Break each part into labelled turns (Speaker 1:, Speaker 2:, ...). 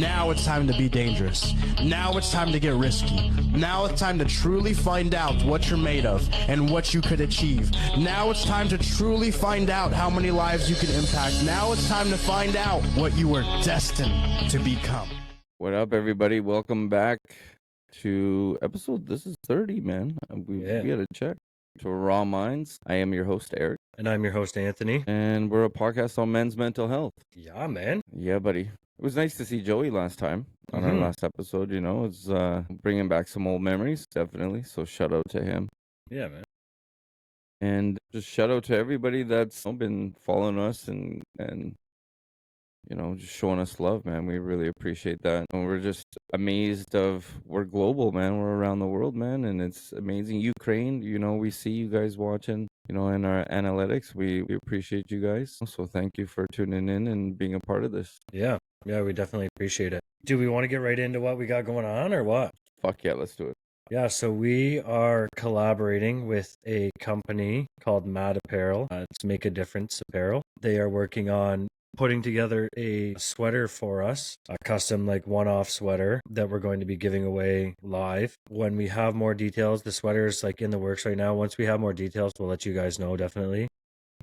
Speaker 1: Now it's time to be dangerous. Now it's time to get risky. Now it's time to truly find out what you're made of and what you could achieve. Now it's time to truly find out how many lives you can impact. Now it's time to find out what you were destined to become.
Speaker 2: What up, everybody? Welcome back to episode. This is 30, man. We had to check. To Raw Minds. I am your host, Eric.
Speaker 3: And I'm your host, Anthony.
Speaker 2: And we're a podcast on men's mental health.
Speaker 3: Yeah, man.
Speaker 2: Yeah, buddy. It was nice to see Joey last time on our last episode. You know, it's bringing back some old memories, definitely. So shout out to him.
Speaker 3: Yeah, man.
Speaker 2: And just shout out to everybody that's been following us and you know, just showing us love, man. We really appreciate that. And we're just amazed we're global, man. We're around the world, man. And it's amazing. Ukraine, you know, we see you guys watching, you know, in our analytics. We appreciate you guys. So thank you for tuning in and being a part of this.
Speaker 3: Yeah, we definitely appreciate it. Do we want to get right into what we got going on or what?
Speaker 2: Fuck yeah, let's do it.
Speaker 3: Yeah, so we are collaborating with a company called Mad Apparel. It's Make a Difference Apparel. They are working on putting together a sweater for us, a custom one-off sweater that we're going to be giving away live. When we have more details, the sweater is in the works right now. Once we have more details, we'll let you guys know, definitely.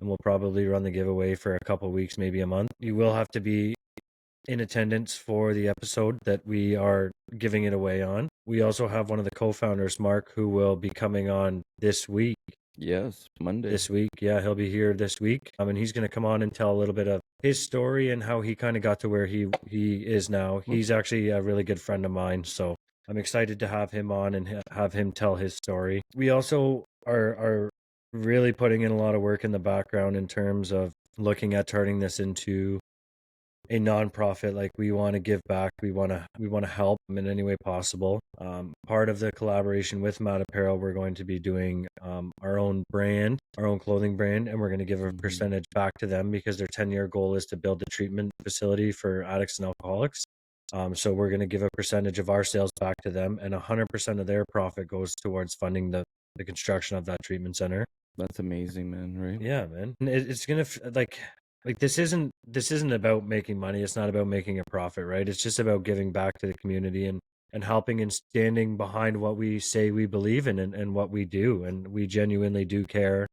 Speaker 3: And we'll probably run the giveaway for a couple weeks, maybe a month. You will have to be in attendance for the episode that we are giving it away on. We also have one of the co-founders, Mark, who will be coming on this week.
Speaker 2: Yes, Monday.
Speaker 3: This week, yeah, he'll be here this week. And he's going to come on and tell a little bit of his story and how he kind of got to where he is now. He's actually a really good friend of mine, so I'm excited to have him on and have him tell his story. We also are really putting in a lot of work in the background in terms of looking at turning this into a nonprofit. We want to give back. We want to help in any way possible. Part of the collaboration with Mad Apparel, we're going to be doing our own brand, our own clothing brand, and we're going to give a percentage back to them because their 10-year goal is to build a treatment facility for addicts and alcoholics. So we're going to give a percentage of our sales back to them, and 100% of their profit goes towards funding the construction of that treatment center.
Speaker 2: That's amazing, man, right?
Speaker 3: Yeah, man. It's going to this isn't about making money. It's not about making a profit, right? It's just about giving back to the community and helping and standing behind what we say we believe in and what we do. And we genuinely do care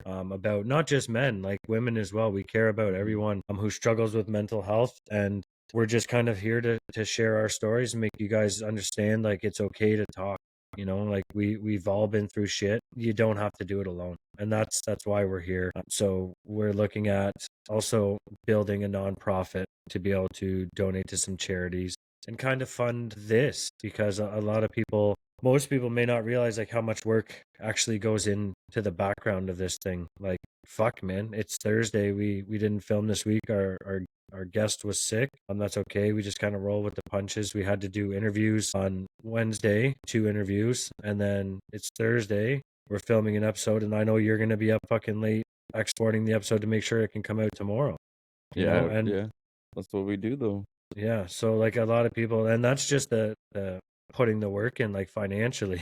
Speaker 3: about not just men, women as well. We care about everyone who struggles with mental health. And we're just kind of here to share our stories and make you guys understand it's okay to talk. You know, we've all been through shit. You don't have to do it alone. And that's why we're here. So we're looking at also building a nonprofit to be able to donate to some charities and kind of fund this, because a lot of people, most people may not realize how much work actually goes into the background of this thing. Fuck, man, it's Thursday. We didn't film this week. Our guest was sick. That's okay. We just kind of roll with the punches. We had to do interviews on Wednesday, 2 interviews, and then it's Thursday. We're filming an episode, and I know you're going to be up fucking late exporting the episode to make sure it can come out tomorrow.
Speaker 2: Yeah, yeah. That's what we do, though.
Speaker 3: Yeah, so a lot of people, and that's just the putting the work in financially.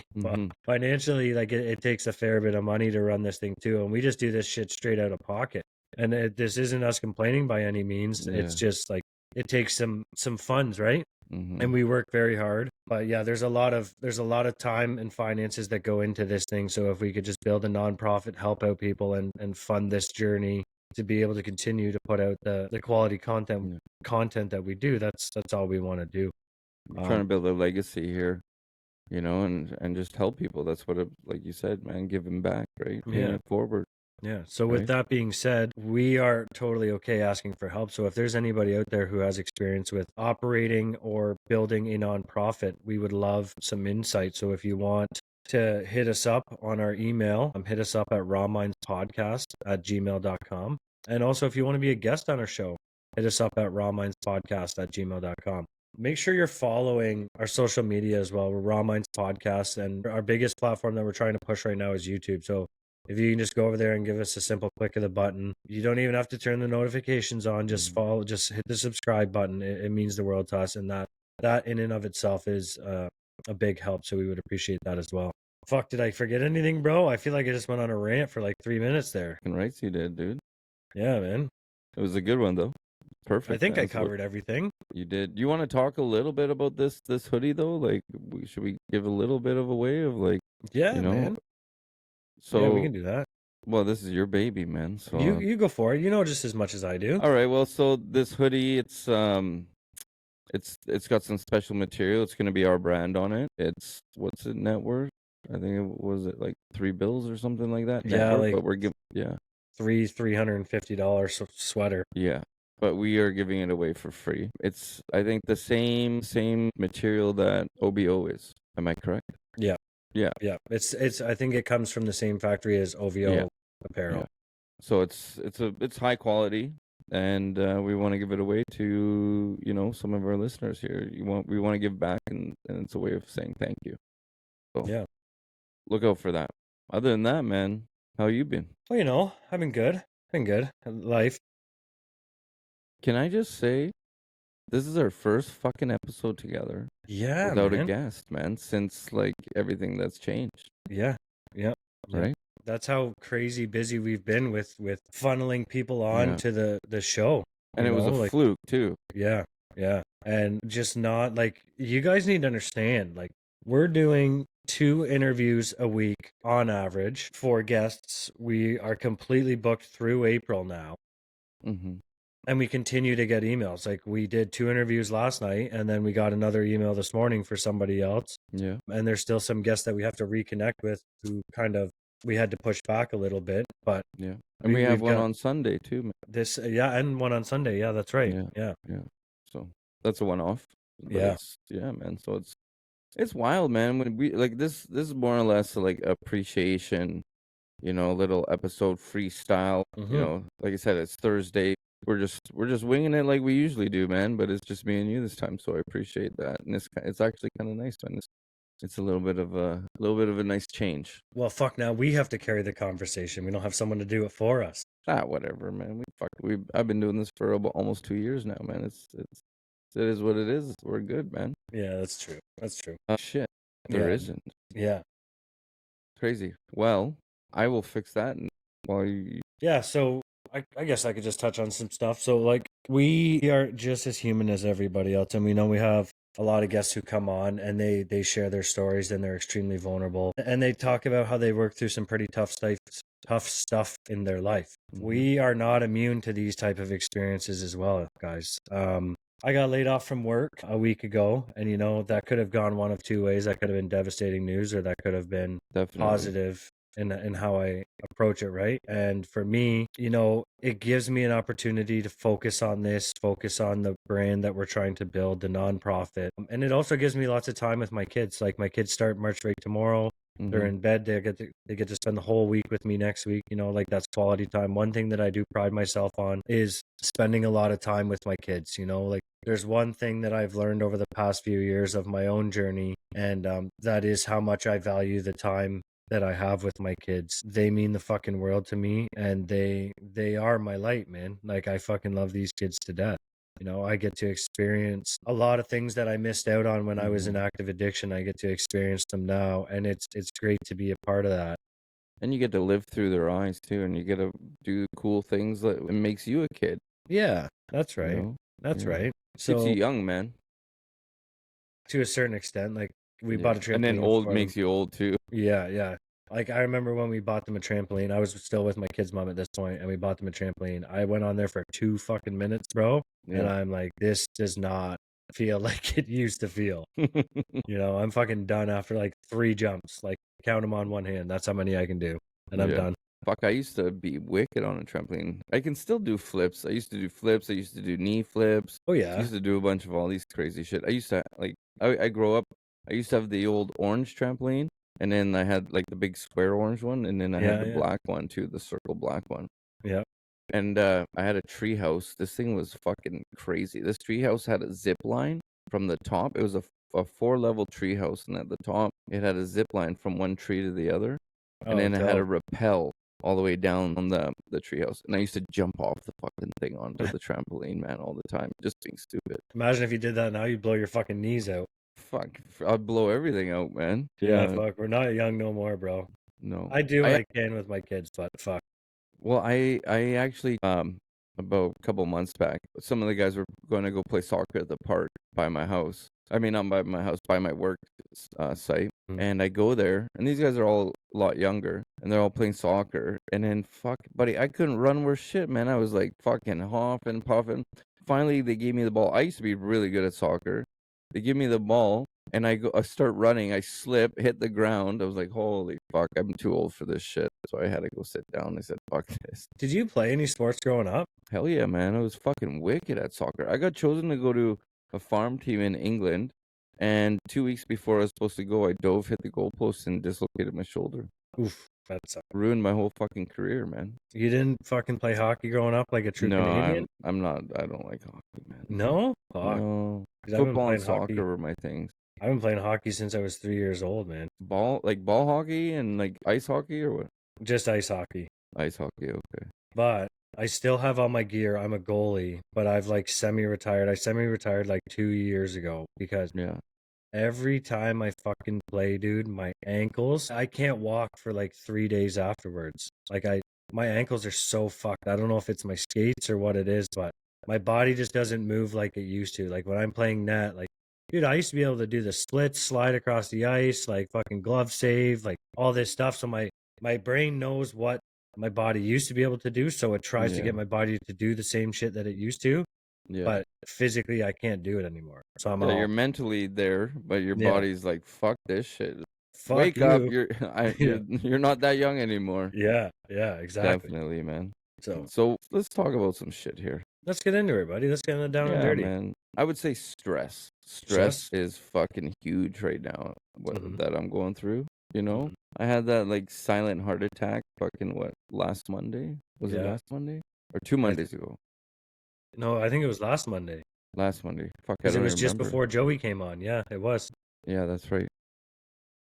Speaker 3: Financially, it takes a fair bit of money to run this thing too, and we just do this shit straight out of pocket. And this isn't us complaining by any means. Yeah. It's just it takes some funds, right? And we work very hard. But yeah, there's a lot of time and finances that go into this thing. So if we could just build a nonprofit, help out people and fund this journey to be able to continue to put out the quality content that we do, that's all we want to do.
Speaker 2: We're trying to build a legacy here, you know, and just help people. That's what like you said, man, giving back, right? Paying it forward.
Speaker 3: Yeah. So with that being said, we are totally okay asking for help. So if there's anybody out there who has experience with operating or building a nonprofit, we would love some insight. So if you want to hit us up on our email, hit us up at rawmindspodcast@gmail.com. And also if you want to be a guest on our show, hit us up at rawmindspodcast@gmail.com. Make sure you're following our social media as well. We're Raw Minds Podcast, and our biggest platform that we're trying to push right now is YouTube. So if you can just go over there and give us a simple click of the button, you don't even have to turn the notifications on. Just follow, just hit the subscribe button. It means the world to us, and that in and of itself is a big help. So we would appreciate that as well. Fuck, did I forget anything, bro? I feel like I just went on a rant for 3 minutes there.
Speaker 2: Right, you did, dude.
Speaker 3: Yeah, man.
Speaker 2: It was a good one, though. Perfect.
Speaker 3: I think
Speaker 2: man.
Speaker 3: I covered everything.
Speaker 2: You did. You want to talk a little bit about this hoodie though? Like, should we give a little bit of a way of like,
Speaker 3: Yeah,
Speaker 2: you know?
Speaker 3: man.
Speaker 2: So,
Speaker 3: Yeah, we can do that.
Speaker 2: well, this is your baby, man. So,
Speaker 3: You go for it. You know just as much as I do.
Speaker 2: all right. Well, so this hoodie, it's got some special material. It's gonna be our brand on it. It's what's it net worth? I think it was it like $3 or something like that. Net
Speaker 3: Yeah,
Speaker 2: worth,
Speaker 3: like
Speaker 2: but we're giving
Speaker 3: $350 sweater.
Speaker 2: yeah. But we are giving it away for free. It's I think the same material that OBO is. Am I correct?
Speaker 3: Yeah.
Speaker 2: Yeah.
Speaker 3: Yeah. It's I think it comes from the same factory as OVO
Speaker 2: Yeah.
Speaker 3: apparel.
Speaker 2: Yeah. So it's high quality, and we want to give it away to some of our listeners here. We want to give back, and it's a way of saying thank you. So
Speaker 3: Yeah.
Speaker 2: look out for that. Other than that, man, how you been?
Speaker 3: Well, I've been good. Been good. Life.
Speaker 2: Can I just say, this is our first fucking episode together
Speaker 3: Yeah,
Speaker 2: without a
Speaker 3: man.
Speaker 2: guest, man, since like everything that's changed,
Speaker 3: Yeah. Yeah.
Speaker 2: right?
Speaker 3: That's how crazy busy we've been with funneling people on
Speaker 2: Yeah.
Speaker 3: to the show.
Speaker 2: And it was a
Speaker 3: like,
Speaker 2: fluke too.
Speaker 3: yeah, yeah. And just not like you guys need to understand, like we're doing 2 interviews a week on average for guests. We are completely booked through April now.
Speaker 2: Mm-hmm.
Speaker 3: And we continue to get emails. Like we did 2 interviews last night, and then we got another email this morning for somebody else.
Speaker 2: Yeah.
Speaker 3: And there's still some guests that we have to reconnect with who kind of we had to push back a little bit, but
Speaker 2: Yeah. And we have
Speaker 3: we've
Speaker 2: one
Speaker 3: got
Speaker 2: on Sunday too, man.
Speaker 3: this, and one on Sunday. Yeah, that's right.
Speaker 2: Yeah.
Speaker 3: Yeah.
Speaker 2: So that's a one-off. But
Speaker 3: Yeah.
Speaker 2: man. So it's wild, man. When we like this is more or less like appreciation, little episode freestyle.
Speaker 3: Mhm.
Speaker 2: Like I said, it's Thursday. We're just winging it like we usually do, man. But it's just me and you this time, so I appreciate that. And it's actually kind of nice, man. It's a little bit of a nice change.
Speaker 3: Well, fuck. Now we have to carry the conversation. We don't have someone to do it for us.
Speaker 2: Whatever, man. I've been doing this for almost 2 years now, man. It is what it is. We're good, man.
Speaker 3: Yeah, that's true. That's true.
Speaker 2: Shit, there
Speaker 3: Yeah.
Speaker 2: isn't.
Speaker 3: Yeah.
Speaker 2: Crazy. Well, I will fix that while you.
Speaker 3: Yeah. So I guess I could just touch on some stuff. So like we are just as human as everybody else, and we know we have a lot of guests who come on and they share their stories and they're extremely vulnerable and they talk about how they work through some pretty tough stuff in their life.
Speaker 2: Mhm.
Speaker 3: We are not immune to these type of experiences as well, guys. I got laid off from work a week ago, and that could have gone one of 2 ways. That could have been devastating news, or that could have been
Speaker 2: Definitely
Speaker 3: positive in how I approach it, right? And for me, it gives me an opportunity to focus on the brand that we're trying to build, the nonprofit. And it also gives me lots of time with my kids. Like my kids start March break tomorrow. They're in bed. They get to spend the whole week with me next week. Like that's quality time. One thing that I do pride myself on is spending a lot of time with my kids. Like there's one thing that I've learned over the past few years of my own journey, and that is how much I value the time that I have with my kids. They mean the fucking world to me, and they are my light, man. Like I fucking love these kids to death. I get to experience a lot of things that I missed out on when I was in active addiction. I get to experience them now, and it's great to be a part of that.
Speaker 2: And you get to live through their eyes too, and you get to do cool things that it makes you a kid.
Speaker 3: Yeah, that's right.
Speaker 2: You know?
Speaker 3: That's
Speaker 2: Yeah.
Speaker 3: right.
Speaker 2: Keeps
Speaker 3: So
Speaker 2: you young, man.
Speaker 3: to a certain extent, like we
Speaker 2: Yeah.
Speaker 3: bought a trampoline.
Speaker 2: And then old
Speaker 3: for them.
Speaker 2: makes you old too.
Speaker 3: Yeah. Like I remember when we bought them a trampoline. I was still with my kid's mom at this point, and we bought them a trampoline. I went on there for 2 fucking minutes, bro, and
Speaker 2: Yeah.
Speaker 3: I'm like, this does not feel like it used to feel. I'm fucking done after like 3 jumps. Like count them on one hand. That's how many I can do, and I'm
Speaker 2: Yeah.
Speaker 3: done.
Speaker 2: Fuck, I used to be wicked on a trampoline. I can still do flips. I used to do flips. I used to do knee flips.
Speaker 3: Oh
Speaker 2: I
Speaker 3: yeah,
Speaker 2: used to do a bunch of all these crazy shit. I used to like I grow up. I used to have the old orange trampoline, and then I had like the big square orange one, and then I had the black one too, the circle black one.
Speaker 3: yeah.
Speaker 2: And I had a tree house. This thing was fucking crazy. This tree house had a zip line from the top. It was a 4-level tree house, and at the top it had a zip line from one tree to the other, and then it had a rappel all the way down on the treehouse. And I used to jump off the fucking thing onto the trampoline, man, all the time, just being stupid.
Speaker 3: Imagine if you did that now, you'd blow your fucking knees out.
Speaker 2: Fuck, I'd blow everything out, man.
Speaker 3: Yeah, fuck. We're not young no more, bro.
Speaker 2: No.
Speaker 3: I do what I can with my kids, but fuck.
Speaker 2: Well, I actually about a couple months back. Some of the guys were going to go play soccer at the park by my house. I mean, not by my house, by my work site.
Speaker 3: Mm.
Speaker 2: And I go there, and these guys are all a lot younger, and they're all playing soccer. And then, fuck, buddy, I couldn't run worth shit, man. I was like fucking hopping, puffing. Finally, they gave me the ball. I used to be really good at soccer. They give me the ball, and I start running. I slip, hit the ground. I was like, holy fuck, I'm too old for this shit. So I had to go sit down. I said, fuck this.
Speaker 3: Did you play any sports growing up?
Speaker 2: Hell yeah, man. I was fucking wicked at soccer. I got chosen to go to a farm team in England, and 2 weeks before I was supposed to go, I dove, hit the goalpost, and dislocated my shoulder.
Speaker 3: Oof, that sucks.
Speaker 2: Ruined my whole fucking career, man.
Speaker 3: You didn't fucking play hockey growing up like a true
Speaker 2: No,
Speaker 3: Canadian?
Speaker 2: I'm not. I don't like hockey, man.
Speaker 3: No? Fuck.
Speaker 2: No.
Speaker 3: 'Cause I've been
Speaker 2: Football and
Speaker 3: playing hockey.
Speaker 2: soccer were my things.
Speaker 3: I've been playing hockey since I was 3 years old, man.
Speaker 2: Ball hockey and like ice hockey or what?
Speaker 3: Just ice hockey.
Speaker 2: Ice hockey, okay.
Speaker 3: But I still have all my gear. I'm a goalie, but I've like semi-retired. I semi-retired like 2 years ago because
Speaker 2: Yeah.
Speaker 3: every time I fucking play, dude, my ankles, I can't walk for like 3 days afterwards. Like my ankles are so fucked. I don't know if it's my skates or what it is, but my body just doesn't move like it used to. Like when I'm playing net, like, dude, I used to be able to do the splits, slide across the ice, like fucking glove save, like all this stuff. So my brain knows what my body used to be able to do, so it tries to
Speaker 2: Yeah.
Speaker 3: get my body to do the same shit that it used to.
Speaker 2: Yeah.
Speaker 3: But physically, I can't do it anymore. So I'm
Speaker 2: Yeah,
Speaker 3: all,
Speaker 2: you're mentally there, but your
Speaker 3: Yeah.
Speaker 2: body's like, fuck this shit.
Speaker 3: fuck
Speaker 2: Wake
Speaker 3: you.
Speaker 2: up.
Speaker 3: Yeah.
Speaker 2: You're not that young anymore.
Speaker 3: Yeah, exactly.
Speaker 2: Definitely, man.
Speaker 3: So
Speaker 2: So let's talk about some shit here.
Speaker 3: let's get into it, buddy. Let's get it down and
Speaker 2: Yeah,
Speaker 3: dirty.
Speaker 2: man. I would say stress. Stress is fucking huge right now.
Speaker 3: Mhm.
Speaker 2: That I'm going through. You know,
Speaker 3: Mhm.
Speaker 2: I had that like silent heart attack. Fucking last Monday? Was it
Speaker 3: Yeah.
Speaker 2: last Monday or 2 Mondays ago?
Speaker 3: No, I think it was last Monday
Speaker 2: Last Monday. Fuck, I
Speaker 3: because it
Speaker 2: don't
Speaker 3: was just
Speaker 2: remember.
Speaker 3: before Joey came on. Yeah, it was.
Speaker 2: Yeah, that's right.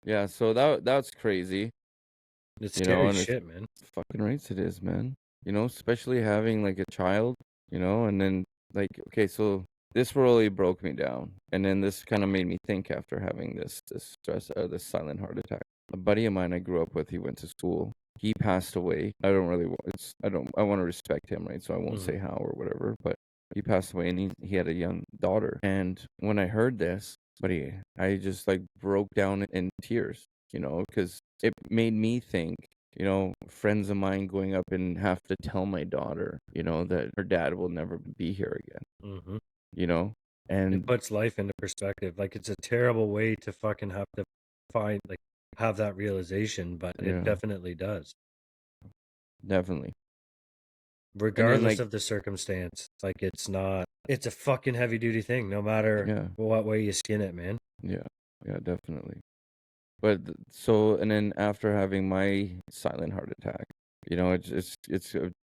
Speaker 2: Yeah, so that's crazy.
Speaker 3: It's
Speaker 2: You know,
Speaker 3: scary
Speaker 2: and it's
Speaker 3: shit, man.
Speaker 2: fucking rates it is, man. You know, especially having like a child, you know, and then like, okay, so this really broke me down. And then this kind of made me think after having this stress, this silent heart attack. A buddy of mine I grew up with, he went to school. He passed away. I want to respect him, right? So I won't
Speaker 3: Mhm.
Speaker 2: say how or whatever, but he passed away and he had a young daughter. And when I heard this, buddy, I just like broke down in tears, you know, because it made me think, you know, friends of mine going up and have to tell my daughter, you know, that her dad will never be here again,
Speaker 3: Mhm.
Speaker 2: you know?
Speaker 3: It
Speaker 2: And
Speaker 3: puts life into perspective. Like it's a terrible way to fucking have to have that realization, but
Speaker 2: Yeah.
Speaker 3: it definitely does.
Speaker 2: definitely.
Speaker 3: Regardless
Speaker 2: like-
Speaker 3: of the circumstance. Like it's a fucking heavy duty thing, no matter
Speaker 2: Yeah.
Speaker 3: what way you skin it, man.
Speaker 2: Yeah, definitely. But and then after having my silent heart attack, you know, it's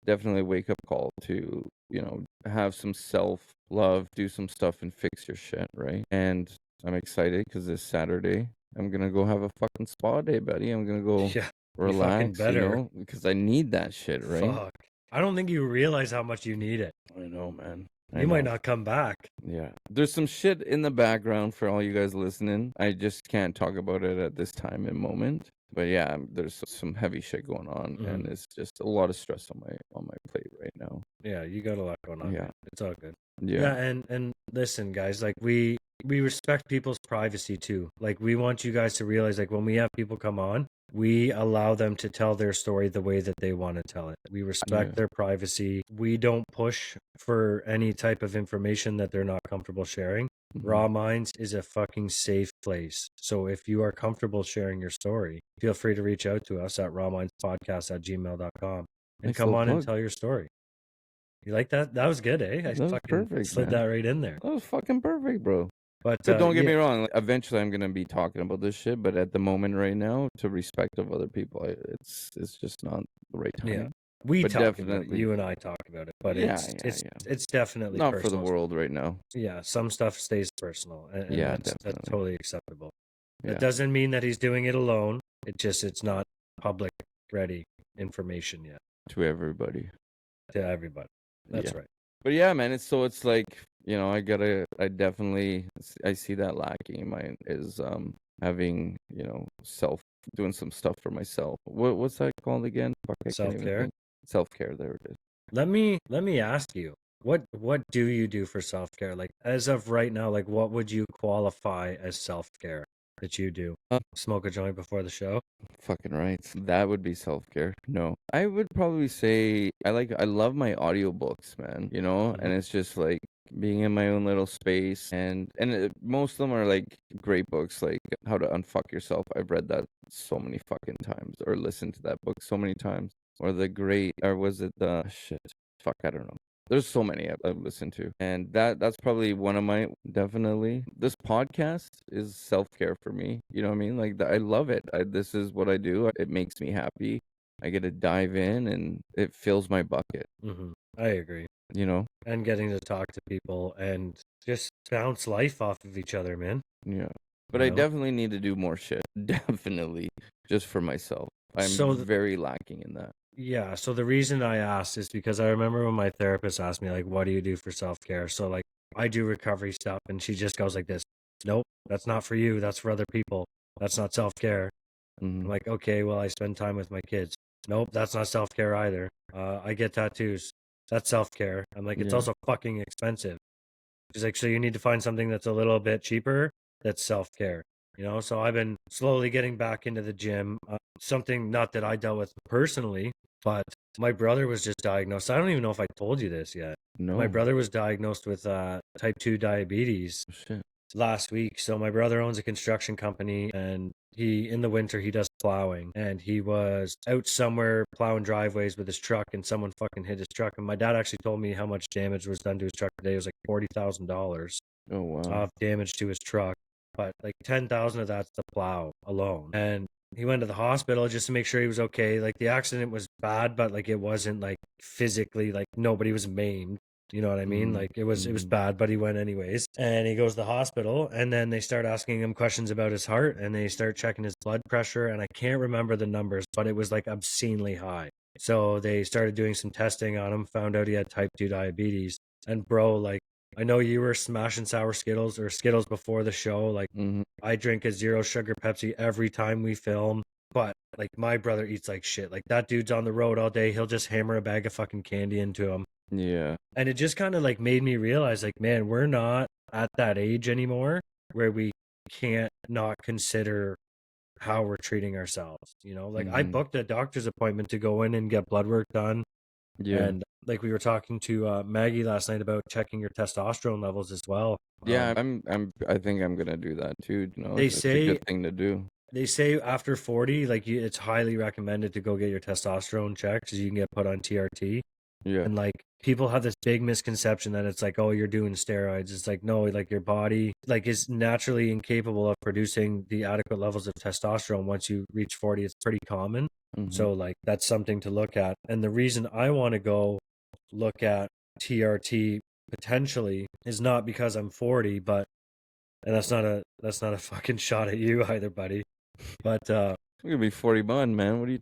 Speaker 2: definitely a wake up call to, you know, have some self love, do some stuff, and fix your shit, right? And I'm excited because this Saturday I'm gonna go have a fucking spa day, buddy. I'm gonna go
Speaker 3: Yeah.
Speaker 2: relax, you
Speaker 3: better.
Speaker 2: know, because I need that shit, right?
Speaker 3: Fuck. I don't think you realize how much you need it.
Speaker 2: I know, man.
Speaker 3: You might not come back.
Speaker 2: Yeah. There's some shit in the background for all you guys listening. I just can't talk about it at this time and moment. But yeah, there's some heavy shit going on, and it's just a lot of stress on my plate right now.
Speaker 3: Yeah, you got a lot going on.
Speaker 2: Yeah.
Speaker 3: Man. It's all good.
Speaker 2: Yeah.
Speaker 3: And listen, guys, like we respect people's privacy too. Like we want you guys to realize, like when we have people come on, we allow them to tell their story the way that they want to tell it. We respect
Speaker 2: Yeah.
Speaker 3: their privacy. We don't push for any type of information that they're not comfortable sharing.
Speaker 2: Mhm.
Speaker 3: Raw Minds is a fucking safe place. So if you are comfortable sharing your story, feel free to reach out to us at rawmindspodcast@gmail.com and
Speaker 2: Nice
Speaker 3: come
Speaker 2: little
Speaker 3: on and
Speaker 2: plug.
Speaker 3: tell your story. You like that? That was good, eh? I
Speaker 2: That was
Speaker 3: fucking
Speaker 2: perfect,
Speaker 3: slid
Speaker 2: man.
Speaker 3: that right in there.
Speaker 2: That was fucking perfect, bro.
Speaker 3: But
Speaker 2: Don't get
Speaker 3: yeah,
Speaker 2: me wrong. Like, eventually, I'm gonna be talking about this shit, but at the moment, right now, to respect of other people, it's just not the right time.
Speaker 3: Yeah. We
Speaker 2: But
Speaker 3: talk about it.
Speaker 2: definitely-
Speaker 3: You and I talk about it, but
Speaker 2: Yeah,
Speaker 3: it's definitely
Speaker 2: Not for
Speaker 3: personal.
Speaker 2: the world right now.
Speaker 3: Yeah, some stuff stays personal, and
Speaker 2: Yeah,
Speaker 3: that's
Speaker 2: definitely.
Speaker 3: totally acceptable.
Speaker 2: Yeah.
Speaker 3: That doesn't mean that he's doing it alone. It's not public ready information yet
Speaker 2: To everybody.
Speaker 3: to everybody. That's
Speaker 2: Yeah.
Speaker 3: right.
Speaker 2: But yeah, man, it's like, you know, I definitely I see that lacking in mine is having, you know, doing some stuff for myself. What's that called again? Fuck, I can't even
Speaker 3: Self-care?
Speaker 2: think. Self-care, there it is.
Speaker 3: let me ask you, what do you do for self-care? Like as of right now, like what would you qualify as self-care that you do? Smoke a joint before the show?
Speaker 2: Fucking right. That would be self-care. No. I would probably say I love my audiobooks, man, you know? And it's just like being in my own little space and most of them are like great books like How to Unfuck Yourself. I've read that so many fucking times or listened to that book so many times. Or the great or was it the shit. Fuck, I don't know. There's so many I've listened to, and that's probably one of my definitely. This podcast is self care for me. You know what I mean? Like I love it. This is what I do. It makes me happy. I get to dive in, and it fills my bucket.
Speaker 3: I agree.
Speaker 2: You know?
Speaker 3: And getting to talk to people and just bounce life off of each other, man.
Speaker 2: Yeah. But
Speaker 3: You
Speaker 2: I
Speaker 3: know?
Speaker 2: definitely need to do more shit. Definitely, just for myself. I'm very lacking in that.
Speaker 3: Yeah, so the reason I asked is because I remember when my therapist asked me, like, what do you do for self-care? So, like, I do recovery stuff, and she just goes like this, nope, that's not for you. That's for other people. That's not self-care. I'm like, okay, well, I spend time with my kids. Nope, that's not self-care either. I get tattoos. That's self-care. I'm like, it's
Speaker 2: Yeah.
Speaker 3: also fucking expensive. She's like, so you need to find something that's a little bit cheaper that's self-care. You know, so I've been slowly getting back into the gym. Something not that I dealt with personally, but my brother was just diagnosed. I don't even know if I told you this yet.
Speaker 2: No.
Speaker 3: My brother was diagnosed with type 2 diabetes
Speaker 2: Shit.
Speaker 3: last week. So my brother owns a construction company, and in the winter he does plowing, and he was out somewhere plowing driveways with his truck, and someone fucking hit his truck. And my dad actually told me how much damage was done to his truck today. It was like $40,000
Speaker 2: Oh wow.
Speaker 3: of damage to his truck, but like 10,000 of that's the plow alone. And he went to the hospital just to make sure he was okay. Like the accident was bad, but like it wasn't like physically, like nobody was maimed. You know what I mean? Like it was bad, but he went anyways. And he goes to the hospital, and then they start asking him questions about his heart, and they start checking his blood pressure, and I can't remember the numbers, but it was like obscenely high. So they started doing some testing on him, found out he had type 2 diabetes. And bro, like I know you were smashing sour Skittles or Skittles before the show. Like I drink a 0 sugar Pepsi every time we film. But like my brother eats like shit. Like that dude's on the road all day. He'll just hammer a bag of fucking candy into him.
Speaker 2: Yeah.
Speaker 3: And it just kind of like made me realize like, man, we're not at that age anymore where we can't not consider how we're treating ourselves. You know, like I booked a doctor's appointment to go in and get blood work done.
Speaker 2: Yeah.
Speaker 3: And like we were talking to Maggie last night about checking your testosterone levels as well.
Speaker 2: Yeah, I think I'm gonna do that too. You know,
Speaker 3: They
Speaker 2: it's
Speaker 3: say-
Speaker 2: a good thing to do.
Speaker 3: They say after 40, like it's highly recommended to go get your testosterone checked because you can get put on TRT.
Speaker 2: Yeah.
Speaker 3: And like people have this big misconception that it's like, oh, you're doing steroids. It's like, no, like your body like is naturally incapable of producing the adequate levels of testosterone once you reach 40. It's pretty common. So like that's something to look at. And the reason I want to go look at TRT potentially is not because I'm 40, but and that's not a fucking shot at you either, buddy. But
Speaker 2: It's gonna be 41, man. What are you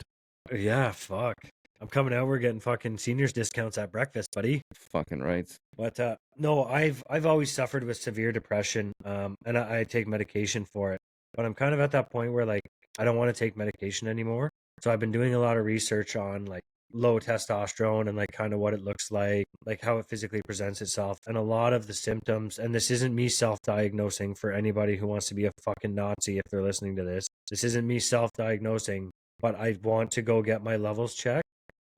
Speaker 3: yeah, fuck. I'm coming out. We're getting fucking seniors discounts at breakfast, buddy.
Speaker 2: fucking right?
Speaker 3: But no, I've always suffered with severe depression, and I take medication for it. But I'm kind of at that point where like I don't want to take medication anymore. So I've been doing a lot of research on like low testosterone and like kind of what it looks like how it physically presents itself, and a lot of the symptoms. And this isn't me self-diagnosing for anybody who wants to be a fucking Nazi if they're listening to this. This isn't me self-diagnosing, but I want to go get my levels checked.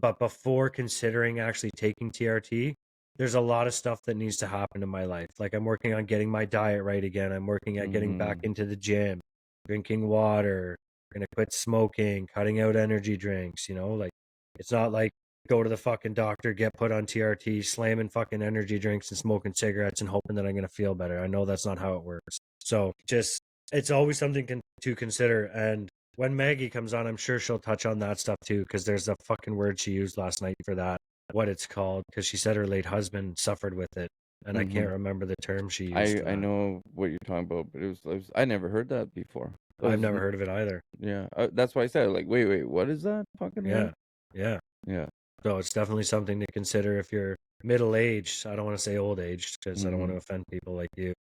Speaker 3: But before considering actually taking TRT, there's a lot of stuff that needs to happen in my life. Like I'm working on getting my diet right again. I'm working at getting back into the gym, drinking water, gonna quit smoking, cutting out energy drinks, you know, like it's not like go to the fucking doctor, get put on TRT, slamming fucking energy drinks and smoking cigarettes and hoping that I'm gonna feel better. I know that's not how it works. So just it's always something to consider. And when Maggie comes on, I'm sure she'll touch on that stuff too, because there's a fucking word she used last night for that, what it's called, because she said her late husband suffered with it, and I can't remember the term she used.
Speaker 2: I know what you're talking about, but it was I never heard that before.
Speaker 3: I've never heard of it either.
Speaker 2: Yeah, that's why I said like, wait, what is that fucking?
Speaker 3: Yeah,
Speaker 2: word? Yeah.
Speaker 3: So it's definitely something to consider if you're middle aged. I don't want to say old aged because I don't want to offend people like you.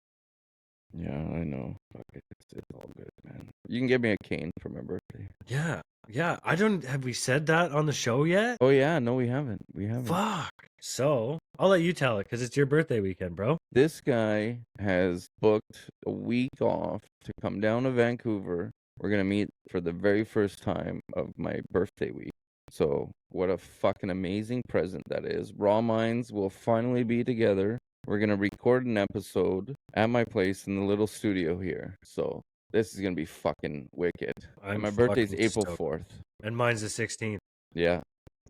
Speaker 2: Yeah, I know. Fuck it. It's all good, man. You can give me a cane for my birthday.
Speaker 3: Yeah, Yeah, I don't. Have we said that on the show yet?
Speaker 2: Oh yeah, no, we haven't.
Speaker 3: Fuck. So I'll let you tell it because it's your birthday weekend, bro.
Speaker 2: This guy has booked a week off to come down to Vancouver. We're gonna meet for the very first time of my birthday week. So what a fucking amazing present that is. Raw Minds will finally be together. We're gonna record an episode at my place in the little studio here. So this is gonna be fucking wicked. And my birthday's
Speaker 3: fucking
Speaker 2: April
Speaker 3: stoked.
Speaker 2: 4th.
Speaker 3: And mine's the 16th.
Speaker 2: Yeah.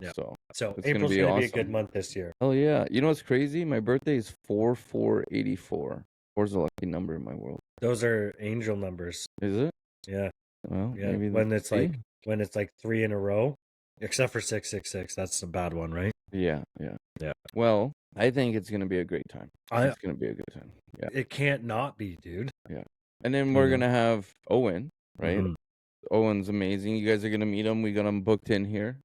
Speaker 3: Yeah.
Speaker 2: So
Speaker 3: So
Speaker 2: it's
Speaker 3: April's
Speaker 2: gonna be
Speaker 3: gonna
Speaker 2: awesome.
Speaker 3: be a good month this year.
Speaker 2: Oh yeah. You know what's crazy? My birthday is 4/4/84. 4's a lucky number in my world.
Speaker 3: Those are angel numbers.
Speaker 2: Is it?
Speaker 3: Yeah.
Speaker 2: Well,
Speaker 3: Yeah.
Speaker 2: maybe
Speaker 3: When
Speaker 2: let's
Speaker 3: it's like 3 in a row, except for 666. That's the bad one, right?
Speaker 2: Yeah.
Speaker 3: Yeah.
Speaker 2: Well, I think it's gonna be a great time. It's gonna be a good time. Yeah.
Speaker 3: It can't not be, dude.
Speaker 2: And then we're
Speaker 3: Mhm.
Speaker 2: gonna have Owen, right?
Speaker 3: Mhm.
Speaker 2: Owen's amazing. You guys are gonna meet him. We got him booked in here.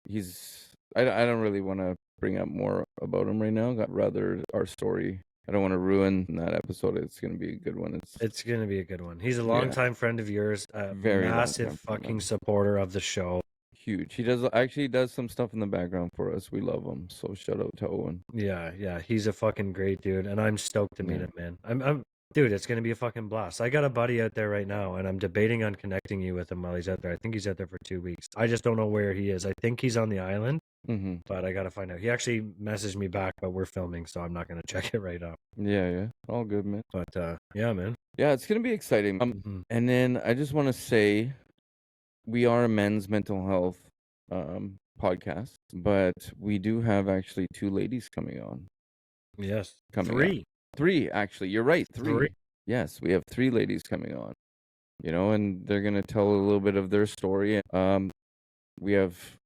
Speaker 2: He's I don't really want to bring up more about him right now. Got rather our story. I don't want to ruin that episode. It's gonna be a good one.
Speaker 3: It's gonna be a good one. He's a
Speaker 2: Yeah.
Speaker 3: longtime friend of yours, a
Speaker 2: Very
Speaker 3: massive
Speaker 2: longtime friend.
Speaker 3: fucking supporter of the show.
Speaker 2: Huge. He does some stuff in the background for us. We love him. So shout out to Owen.
Speaker 3: Yeah, he's a fucking great dude, and I'm stoked to meet
Speaker 2: Yeah.
Speaker 3: him, man. I'm, dude, it's gonna be a fucking blast. I got a buddy out there right now, and I'm debating on connecting you with him while he's out there. I think he's out there for 2 weeks. I just don't know where he is. I think he's on the island,
Speaker 2: Mm-hmm.
Speaker 3: but I gotta find out. He actually messaged me back, but we're filming, so I'm not gonna check it right now.
Speaker 2: Yeah. All good, man.
Speaker 3: But yeah, man.
Speaker 2: Yeah, it's gonna be exciting.
Speaker 3: Mhm.
Speaker 2: And then I just want to say, we are a men's mental health podcast, but we do have actually 2 ladies coming on.
Speaker 3: Yes,
Speaker 2: Coming up.
Speaker 3: 3.
Speaker 2: 3, actually. You're right. 3.
Speaker 3: Three.
Speaker 2: Yes, we have 3 ladies coming on. You know, and they're gonna tell a little bit of their story. We have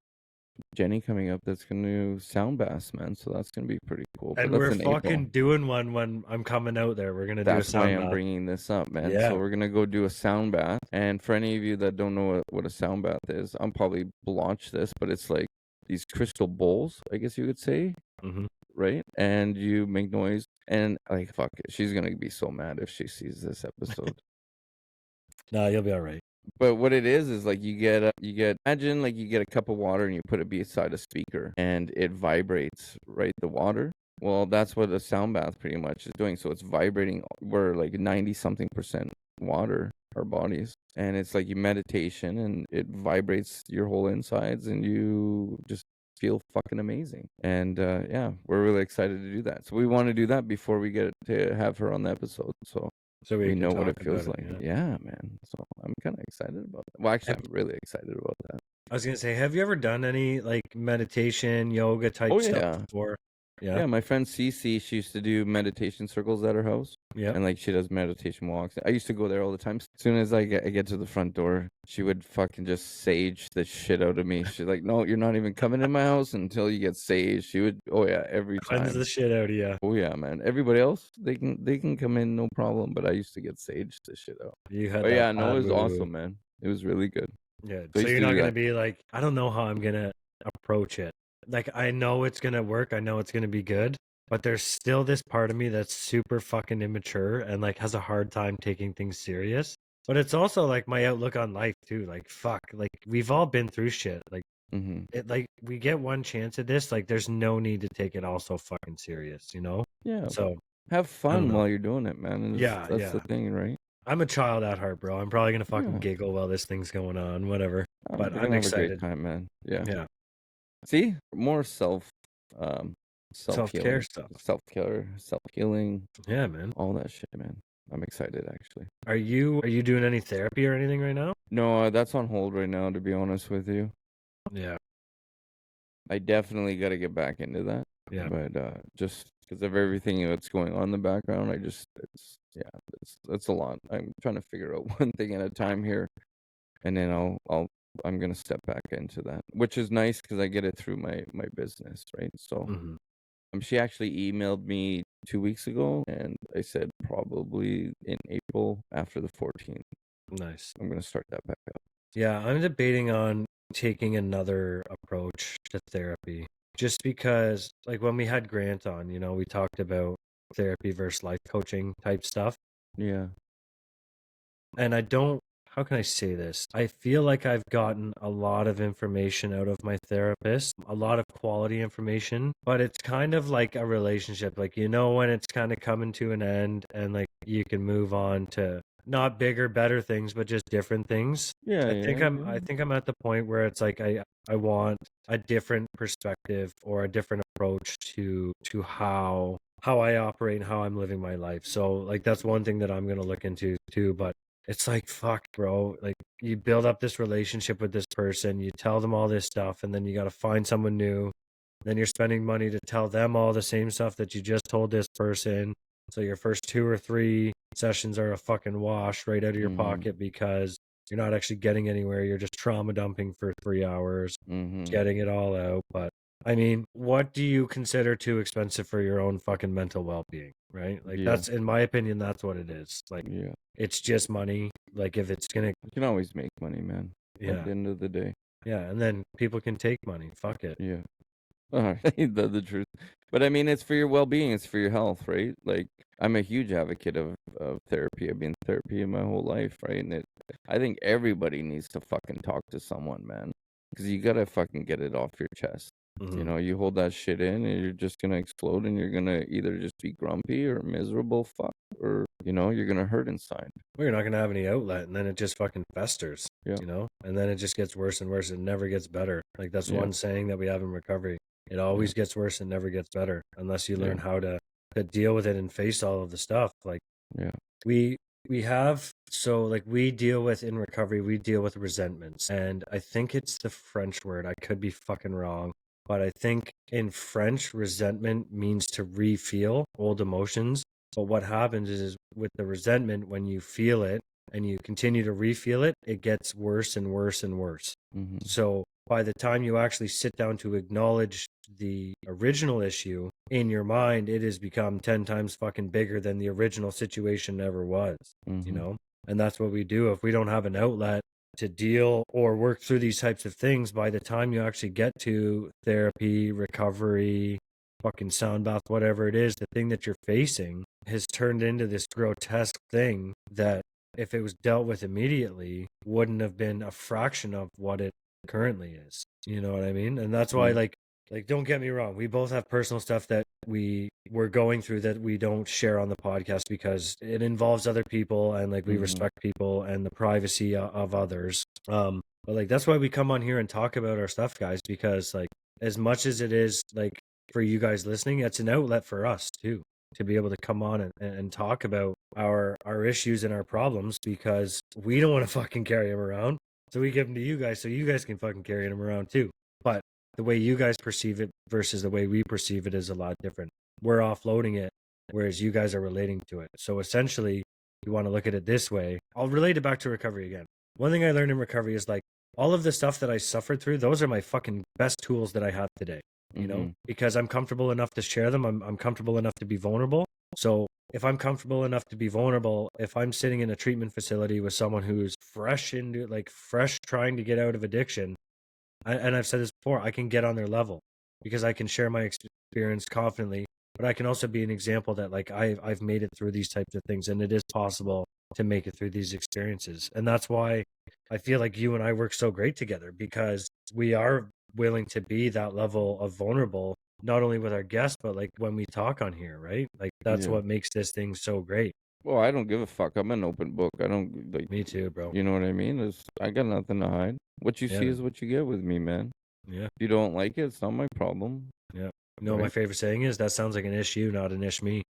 Speaker 2: Jenny coming up that's gonna sound bass, man. So that's gonna be pretty cool. But
Speaker 3: And
Speaker 2: that's
Speaker 3: we're
Speaker 2: in April.
Speaker 3: fucking doing one when I'm coming out there. We're gonna
Speaker 2: That's
Speaker 3: do a
Speaker 2: why
Speaker 3: sound
Speaker 2: I'm
Speaker 3: bath.
Speaker 2: bringing this up, man.
Speaker 3: Yeah.
Speaker 2: So we're gonna go do a sound bath. And for any of you that don't know what a sound bath is, I'll probably launch this, but it's like these crystal bowls, I guess you could say,
Speaker 3: Mhm.
Speaker 2: right? And you make noise, and like fuck it, she's gonna be so mad if she sees this episode.
Speaker 3: Nah, you'll be all right.
Speaker 2: But what it is like you get imagine like you get a cup of water and you put it beside a speaker and it vibrates, right? The water. Well, that's what a sound bath pretty much is doing. So it's vibrating. We're like 90-something% water, our bodies, and it's like you meditation and it vibrates your whole insides and you just feel fucking amazing. And yeah, we're really excited to do that. So we want to do that before we get to have her on the episode. So we
Speaker 3: can
Speaker 2: know what it
Speaker 3: talk
Speaker 2: feels
Speaker 3: about
Speaker 2: like.
Speaker 3: it,
Speaker 2: Yeah, man. So I'm kind of excited about that. Well, actually, I'm really excited about that.
Speaker 3: I was gonna say, have you ever done any like meditation, yoga type
Speaker 2: Oh,
Speaker 3: stuff
Speaker 2: yeah.
Speaker 3: before?
Speaker 2: Yeah, my friend Cece, she used to do meditation circles at her house.
Speaker 3: Yeah.
Speaker 2: And like she does meditation walks. I used to go there all the time. As soon as I get to the front door, she would fucking just sage the shit out of me. She's like, "No, you're not even coming in my house until you get saged." She would, oh yeah, every time.
Speaker 3: Cleanse the shit out of you.
Speaker 2: Oh yeah, man. Everybody else, they can come in no problem, but I used to get saged the shit out.
Speaker 3: You had
Speaker 2: But
Speaker 3: that
Speaker 2: yeah, no,
Speaker 3: bad
Speaker 2: it was
Speaker 3: woo-woo.
Speaker 2: awesome, man. It was really good.
Speaker 3: Yeah.
Speaker 2: So I
Speaker 3: So
Speaker 2: used
Speaker 3: you're
Speaker 2: to
Speaker 3: not
Speaker 2: do
Speaker 3: gonna
Speaker 2: that.
Speaker 3: be like, I don't know how I'm gonna approach it. Like I know it's gonna work. I know it's gonna be good. But there's still this part of me that's super fucking immature and like has a hard time taking things serious. But it's also like my outlook on life too. Like fuck, like we've all been through shit. Like
Speaker 2: Mm-hmm.
Speaker 3: it, like we get one chance at this. Like there's no need to take it all so fucking serious, you know?
Speaker 2: Yeah.
Speaker 3: So
Speaker 2: Have fun
Speaker 3: know.
Speaker 2: while you're doing it, man. And
Speaker 3: Yeah,
Speaker 2: that's the
Speaker 3: yeah.
Speaker 2: thing, right?
Speaker 3: I'm a child at heart, bro. I'm probably gonna fucking
Speaker 2: Yeah.
Speaker 3: giggle while this thing's going on, whatever. But
Speaker 2: You're
Speaker 3: I'm
Speaker 2: gonna have a
Speaker 3: excited.
Speaker 2: great time, man. Yeah.
Speaker 3: Yeah.
Speaker 2: See, more
Speaker 3: Self-care stuff.
Speaker 2: self-care, self-healing,
Speaker 3: Yeah, man.
Speaker 2: all that shit, man. I'm excited, actually.
Speaker 3: Are you doing any therapy or anything right now?
Speaker 2: No, that's on hold right now, to be honest with you.
Speaker 3: Yeah.
Speaker 2: I definitely got to get back into that.
Speaker 3: Yeah.
Speaker 2: But just because of everything that's going on in the background, it's a lot. I'm trying to figure out one thing at a time here, and then I'm gonna step back into that, which is nice because I get it through my business, right? So
Speaker 3: Mhm.
Speaker 2: she actually emailed me 2 weeks ago, and I said probably in April after the 14th,
Speaker 3: Nice.
Speaker 2: I'm gonna start that back up.
Speaker 3: Yeah, I'm debating on taking another approach to therapy. Just because, like, when we had Grant on, you know, we talked about therapy versus life coaching type stuff.
Speaker 2: Yeah.
Speaker 3: And I don't how can I say this? I feel like I've gotten a lot of information out of my therapist, a lot of quality information, but it's kind of like a relationship. Like, when it's kind of coming to an end and like you can move on to not bigger, better things, but just different things.
Speaker 2: Yeah,
Speaker 3: I
Speaker 2: yeah,
Speaker 3: think I'm
Speaker 2: yeah.
Speaker 3: I think I'm at the point where it's like I want a different perspective or a different approach to how I operate and how I'm living my life. So like that's one thing that I'm gonna look into too. But it's like fuck, bro. Like you build up this relationship with this person, you tell them all this stuff, and then you gotta find someone new. Then you're spending money to tell them all the same stuff that you just told this person. So your first 2 or 3 sessions are a fucking wash right out of your
Speaker 2: Mm-hmm.
Speaker 3: pocket because you're not actually getting anywhere. You're just trauma dumping for 3 hours,
Speaker 2: Mm-hmm.
Speaker 3: getting it all out. But I mean, what do you consider too expensive for your own fucking mental well-being, right? Like
Speaker 2: Yeah,
Speaker 3: that's, in my opinion, that's what it is. Like
Speaker 2: yeah.
Speaker 3: it's just money. Like if it's gonna,
Speaker 2: You can always make money, man. At
Speaker 3: yeah,
Speaker 2: the end of the day.
Speaker 3: yeah, and then people can take money. Fuck it.
Speaker 2: Yeah. All right, the truth. But I mean, it's for your well-being. It's for your health, right? Like, I'm a huge advocate of therapy. I've been in therapy my whole life, right? And I think everybody needs to fucking talk to someone, man, because you gotta fucking get it off your chest.
Speaker 3: Mhm.
Speaker 2: You hold that shit in, and you're just gonna explode, and you're gonna either just be grumpy or miserable, fuck, or you're gonna hurt inside.
Speaker 3: Well, you're not gonna have any outlet, and then it just fucking festers,
Speaker 2: Yeah,
Speaker 3: and then it just gets worse and worse. It never gets better. Like that's
Speaker 2: yeah,
Speaker 3: one saying that we have in recovery. It
Speaker 2: yeah,
Speaker 3: always gets worse and never gets better unless you
Speaker 2: yeah,
Speaker 3: learn how to deal with it and face all of the stuff. Like
Speaker 2: yeah.
Speaker 3: we we have so like we deal with in recovery, we deal with resentments, and I think it's the French word. I could be fucking wrong, but I think in French, resentment means to re-feel old emotions. But what happens is with the resentment, when you feel it and you continue to re-feel it, it gets worse and worse and worse.
Speaker 2: Mm-hmm.
Speaker 3: So by the time you actually sit down to acknowledge the original issue in your mind, it has become 10 times fucking bigger than the original situation ever was,
Speaker 2: Mm-hmm.
Speaker 3: And that's what we do. If we don't have an outlet to deal or work through these types of things, by the time you actually get to therapy, recovery, fucking sound bath, whatever it is, the thing that you're facing has turned into this grotesque thing that if it was dealt with immediately wouldn't have been a fraction of what it currently is. You know what I mean? And that's why
Speaker 2: Yeah.
Speaker 3: like don't get me wrong, we both have personal stuff that we're going through that we don't share on the podcast because it involves other people and like we
Speaker 2: Mm-hmm.
Speaker 3: respect people and the privacy of others. But like that's why we come on here and talk about our stuff, guys, because like as much as it is like for you guys listening, it's an outlet for us too to be able to come on and talk about our issues and our problems because we don't want to fucking carry them around. So we give them to you guys so you guys can fucking carry them around too. But the way you guys perceive it versus the way we perceive it is a lot different. We're offloading it, whereas you guys are relating to it. So essentially, you want to look at it this way. I'll relate it back to recovery again. One thing I learned in recovery is like all of the stuff that I suffered through, those are my fucking best tools that I have today,
Speaker 2: Mm-hmm.
Speaker 3: because I'm comfortable enough to share them. I'm comfortable enough to be vulnerable. So if I'm comfortable enough to be vulnerable, if I'm sitting in a treatment facility with someone who's fresh trying to get out of addiction, and I've said this before, I can get on their level because I can share my experience confidently, but I can also be an example that like I've made it through these types of things and it is possible to make it through these experiences. And that's why I feel like you and I work so great together because we are willing to be that level of vulnerable, not only with our guests, but like when we talk on here, right? Like that's
Speaker 2: Yeah.
Speaker 3: what makes this thing so great.
Speaker 2: Well, I don't give a fuck. I'm an open book. I don't like.
Speaker 3: Me too, bro.
Speaker 2: You know what I mean? I got nothing to hide. What you
Speaker 3: Yeah,
Speaker 2: see
Speaker 3: man.
Speaker 2: is what you get with me, man.
Speaker 3: Yeah,
Speaker 2: If you don't like it, it's not my problem.
Speaker 3: yeah. You know what my
Speaker 2: Right?
Speaker 3: favorite saying is? That sounds like an issue, not an ish me.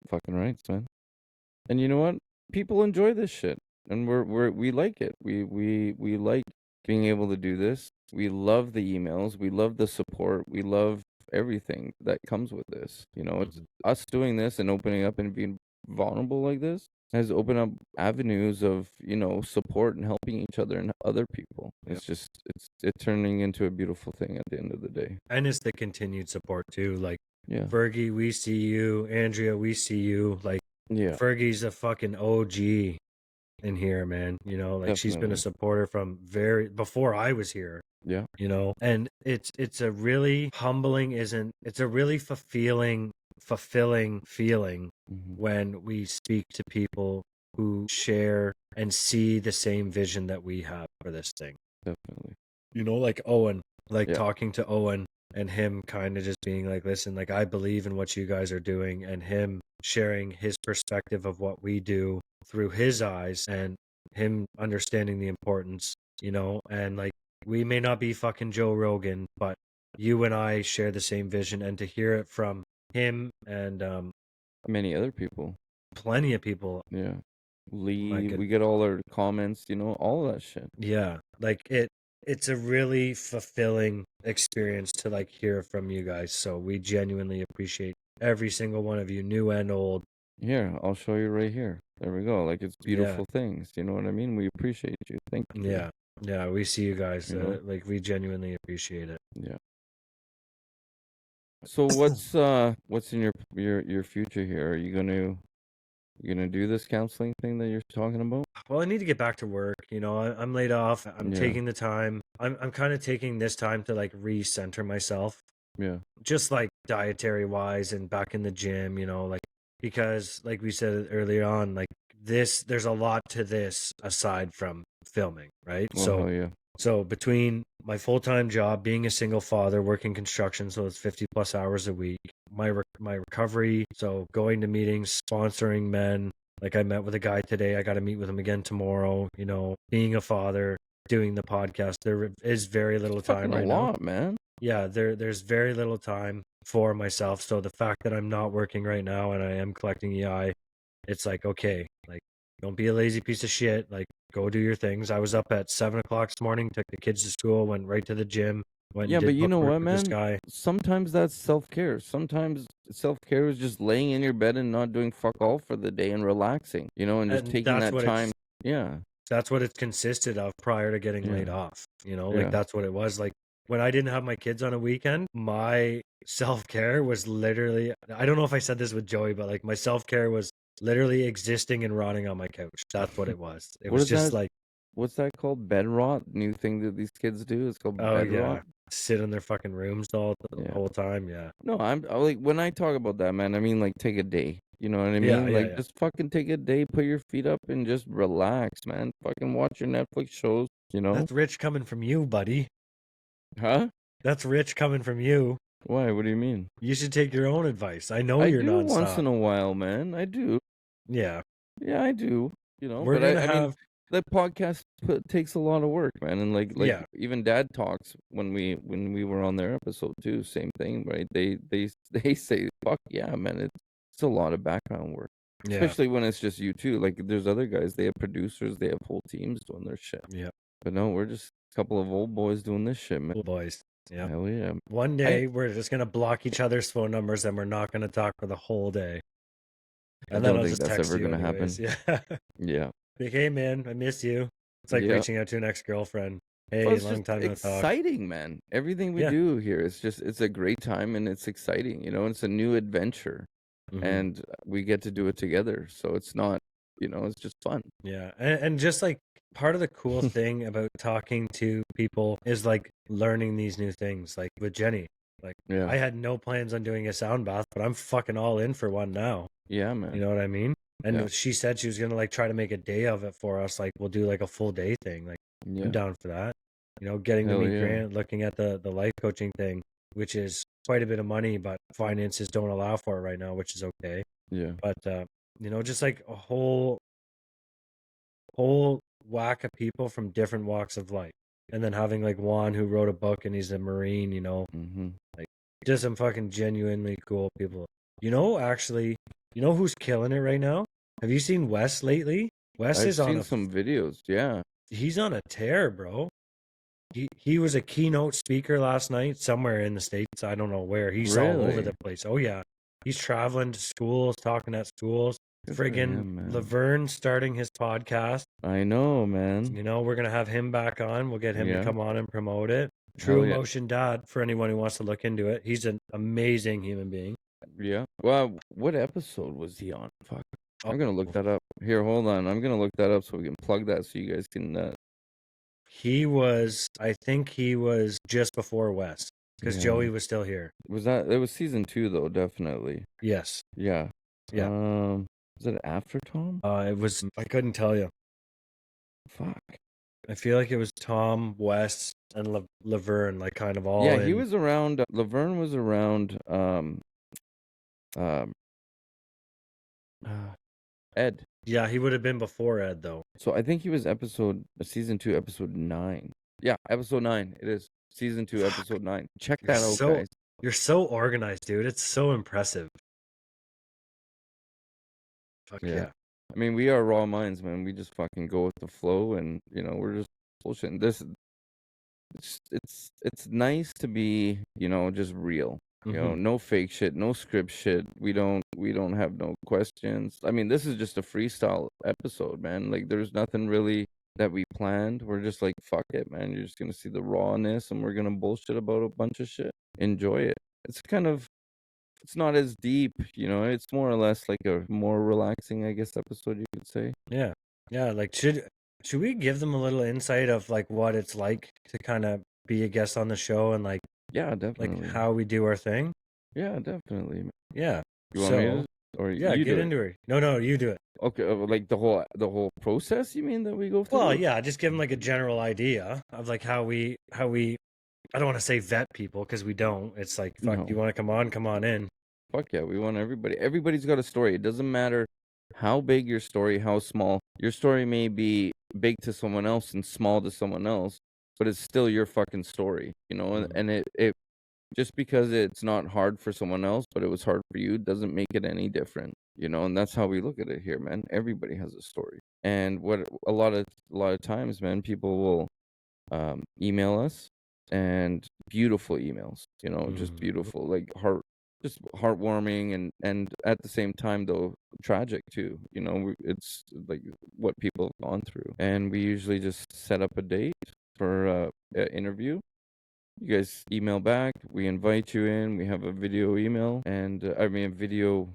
Speaker 2: Fucking right, man. And you know what? People enjoy this shit, and we like it. We like being able to do this. We love the emails. We love the support. We love everything that comes with this. It's us doing this and opening up and being vulnerable like this has opened up avenues of support and helping each other and other people.
Speaker 3: Yep.
Speaker 2: It's just it's turning into a beautiful thing at the end of the day.
Speaker 3: And it's the continued support too. Like
Speaker 2: Yeah,
Speaker 3: Fergie, we see you. Andrea, we see you. Like
Speaker 2: yeah,
Speaker 3: Fergie's a fucking OG in here, man. Like she's been a
Speaker 2: definitely.
Speaker 3: supporter from before I was here.
Speaker 2: Yeah,
Speaker 3: And it's a really it's a really fulfilling feeling
Speaker 2: hmm
Speaker 3: when we speak to people who share and see the same vision that we have for this thing.
Speaker 2: Definitely.
Speaker 3: You know, like Owen, like
Speaker 2: Yeah.
Speaker 3: talking to Owen and him kind of just being like, listen, like I believe in what you guys are doing, and him sharing his perspective of what we do through his eyes and him understanding the importance, you know, and like we may not be fucking Joe Rogan, but you and I share the same vision, and to hear it from him and
Speaker 2: Many other people.
Speaker 3: plenty of people.
Speaker 2: Yeah.
Speaker 3: My
Speaker 2: Lee,
Speaker 3: good.
Speaker 2: we get all our comments, you know, all that shit.
Speaker 3: Yeah, like it's a really fulfilling experience to like hear from you guys. So we genuinely appreciate every single one of you, new and old.
Speaker 2: Here, I'll show you right here. There we go. Like, it's
Speaker 3: Yeah,
Speaker 2: beautiful things. You know what I mean? We appreciate you. Thank you.
Speaker 3: yeah, yeah. We see you guys.
Speaker 2: You know?
Speaker 3: Like we genuinely appreciate it.
Speaker 2: Yeah. So what's in your future here? Are you gonna do this counseling thing that you're talking about?
Speaker 3: Well, I need to get back to work. You know, I'm laid off. I'm
Speaker 2: Yeah.
Speaker 3: taking the time. I'm kind of taking this time to like recenter myself,
Speaker 2: Yeah.
Speaker 3: just like dietary wise and back in the gym, you know, like because like we said earlier on, like there's a lot to this aside from filming, right?
Speaker 2: Well, hell yeah.
Speaker 3: So between my full-time job, being a single father, working construction, so it's 50 plus hours a week, my recovery, so going to meetings, sponsoring men, like I met with a guy today, I got to meet with him again tomorrow, you know, being a father, doing the podcast, there is very little
Speaker 2: It's
Speaker 3: time
Speaker 2: fucking a
Speaker 3: right now.
Speaker 2: lot, man.
Speaker 3: Yeah, there's very little time for myself. So the fact that I'm not working right now and I am collecting EI, it's like, okay, like don't be a lazy piece of shit. Like go do your things. I was up at 7 o'clock this morning, took the kids to school, went right to the gym, went
Speaker 2: Yeah,
Speaker 3: and
Speaker 2: but
Speaker 3: did
Speaker 2: you know
Speaker 3: book work
Speaker 2: what,
Speaker 3: with this
Speaker 2: man?
Speaker 3: guy.
Speaker 2: Sometimes that's self-care. Sometimes self-care is just laying in your bed and not doing fuck all for the day and relaxing, you know, and just
Speaker 3: And
Speaker 2: taking
Speaker 3: that's
Speaker 2: that
Speaker 3: what
Speaker 2: time.
Speaker 3: it's
Speaker 2: Yeah.
Speaker 3: that's what it consisted of prior to getting laid
Speaker 2: Yeah.
Speaker 3: off. You know, like
Speaker 2: Yeah.
Speaker 3: that's what it was. Like when I didn't have my kids on a weekend, my self-care was literally, I don't know if I said this with Joey, but like my self-care was literally existing and rotting on my couch. That's what it was. It
Speaker 2: What
Speaker 3: was
Speaker 2: is
Speaker 3: just
Speaker 2: that?
Speaker 3: like,
Speaker 2: What's that called? Bed rot? New thing that these kids do? It's called
Speaker 3: oh
Speaker 2: bed
Speaker 3: yeah,
Speaker 2: rot.
Speaker 3: sit in their fucking rooms the
Speaker 2: Yeah.
Speaker 3: whole time. Yeah.
Speaker 2: No, like when I talk about that, man, I mean like take a day. You know what I
Speaker 3: Yeah,
Speaker 2: mean?
Speaker 3: yeah,
Speaker 2: Like
Speaker 3: yeah.
Speaker 2: just fucking take a day, put your feet up and just relax, man. Fucking watch your Netflix shows, you know?
Speaker 3: That's rich coming from you, buddy.
Speaker 2: Huh?
Speaker 3: That's rich coming from you.
Speaker 2: Why? What do you mean?
Speaker 3: You should take your own advice. I know
Speaker 2: I
Speaker 3: you're
Speaker 2: do once
Speaker 3: nonstop.
Speaker 2: in a while, man. I do.
Speaker 3: Yeah.
Speaker 2: Yeah, I do. You know,
Speaker 3: We're
Speaker 2: but
Speaker 3: gonna
Speaker 2: I mean,
Speaker 3: have
Speaker 2: that podcast takes a lot of work, man. And like
Speaker 3: yeah.
Speaker 2: even Dad talks when we were on their episode too. Same thing, right? They say, "Fuck yeah, man! It's a lot of background work,
Speaker 3: Yeah.
Speaker 2: especially when it's just you two. Like there's other guys. They have producers. They have whole teams doing their shit.
Speaker 3: Yeah.
Speaker 2: But no, we're just a couple of old boys doing this shit, man.
Speaker 3: Cool boys. Yeah.
Speaker 2: Hell yeah.
Speaker 3: One day we're just gonna block each other's phone numbers and we're not gonna talk for the whole day.
Speaker 2: I
Speaker 3: And then
Speaker 2: don't
Speaker 3: I'll
Speaker 2: think
Speaker 3: just
Speaker 2: that's
Speaker 3: text
Speaker 2: ever
Speaker 3: you
Speaker 2: gonna happen.
Speaker 3: anyways. Yeah.
Speaker 2: Yeah.
Speaker 3: Like, hey man, I miss you. It's like
Speaker 2: Yeah.
Speaker 3: reaching out to an ex-girlfriend. Hey,
Speaker 2: Well, it's
Speaker 3: long
Speaker 2: just
Speaker 3: time no talk.
Speaker 2: exciting, man. Everything we
Speaker 3: Yeah.
Speaker 2: do here, it's a great time and it's exciting. You know, it's a new adventure,
Speaker 3: Mhm.
Speaker 2: and we get to do it together. So it's not, you know, it's just fun.
Speaker 3: Yeah. And just like part of the cool thing about talking to people is like learning these new things. Like with Jenny. Like
Speaker 2: Yeah,
Speaker 3: I had no plans on doing a sound bath, but I'm fucking all in for one now.
Speaker 2: yeah,
Speaker 3: You
Speaker 2: man.
Speaker 3: know what I mean? And
Speaker 2: Yeah,
Speaker 3: she said she was gonna like try to make a day of it for us. Like we'll do like a full day thing. Like
Speaker 2: yeah.
Speaker 3: I'm down for that. You know, getting to
Speaker 2: Hell
Speaker 3: meet
Speaker 2: yeah.
Speaker 3: Grant, looking at the life coaching thing, which is quite a bit of money, but finances don't allow for it right now, which is okay.
Speaker 2: Yeah,
Speaker 3: But you know, just like a whole whack of people from different walks of life. And then having like Juan who wrote a book and he's a Marine, you know,
Speaker 2: mm-hmm.
Speaker 3: like just some fucking genuinely cool people. You know, actually, you know who's killing it right now? Have you seen Wes lately? Wes
Speaker 2: I've
Speaker 3: is on
Speaker 2: seen some videos. Yeah,
Speaker 3: he's on a tear, bro. He was a keynote speaker last night somewhere in the States. I don't know where. He's all over
Speaker 2: really.
Speaker 3: the place. Oh yeah. He's traveling to schools, talking at schools.
Speaker 2: Good for
Speaker 3: Friggin'
Speaker 2: him, man.
Speaker 3: Laverne starting his podcast.
Speaker 2: I know, man.
Speaker 3: You know, we're gonna have him back on. We'll get him to
Speaker 2: Yeah.
Speaker 3: come on and promote it.
Speaker 2: Hell
Speaker 3: True
Speaker 2: yeah.
Speaker 3: Emotion Dad for anyone who wants to look into it. He's an amazing human being.
Speaker 2: Yeah. Well, what episode was he on? Fuck.
Speaker 3: Oh,
Speaker 2: I'm gonna look that up. Here, hold on. I'm gonna look that up so we can plug that so you guys can.
Speaker 3: I think he was just before Wes because
Speaker 2: Yeah.
Speaker 3: Joey was still here.
Speaker 2: Was that? It was season 2 though, definitely.
Speaker 3: Yes.
Speaker 2: Yeah.
Speaker 3: Yeah.
Speaker 2: Was it after Tom?
Speaker 3: It was. I couldn't tell you.
Speaker 2: Fuck.
Speaker 3: I feel like it was Tom, West, and Laverne, like kind of all
Speaker 2: Yeah,
Speaker 3: in.
Speaker 2: he was around. Laverne was around. Um, Ed.
Speaker 3: Yeah, he would have been before Ed, though.
Speaker 2: So I think he was season 2, episode 9. Yeah, episode 9. It is season 2, episode 9. Check that out, guys.
Speaker 3: You're so organized, dude. It's so impressive. Fuck yeah.
Speaker 2: I mean, we are raw minds, man. We just fucking go with the flow, and we're just bullshitting. It's nice to be, just real. No fake shit, no script shit. We don't have no questions. I mean, this is just a freestyle episode, man. Like, there's nothing really that we planned. We're just like, fuck it, man. You're just gonna see the rawness, and we're gonna bullshit about a bunch of shit. Enjoy it. It's not as deep, it's more or less like a more relaxing, I guess, episode, you could say.
Speaker 3: Yeah. Yeah, like should we give them a little insight of like what it's like to kind of be a guest on the show and like
Speaker 2: Yeah, definitely.
Speaker 3: like how we do our thing?
Speaker 2: Yeah, definitely.
Speaker 3: Yeah.
Speaker 2: You want me to, or
Speaker 3: yeah,
Speaker 2: you
Speaker 3: get
Speaker 2: do
Speaker 3: into it. No, you do it.
Speaker 2: Okay, like the whole process, you mean, that we go through?
Speaker 3: Well, yeah, just give them like a general idea of like how we I don't want to say vet people because we don't. It's like, fuck,
Speaker 2: No.
Speaker 3: you want to come on in.
Speaker 2: Fuck yeah, we want everybody. Everybody's got a story. It doesn't matter how big your story, how small. Your story may be big to someone else and small to someone else, but it's still your fucking story, and it just because it's not hard for someone else, but it was hard for you, doesn't make it any different, and that's how we look at it here, man. Everybody has a story. And what a lot of times, man, people will email us, and beautiful emails, just beautiful, like just heartwarming, and at the same time, though, tragic too. It's like what people have gone through, and we usually just set up a date for an interview. You guys email back, we invite you in, we have a video email, and a video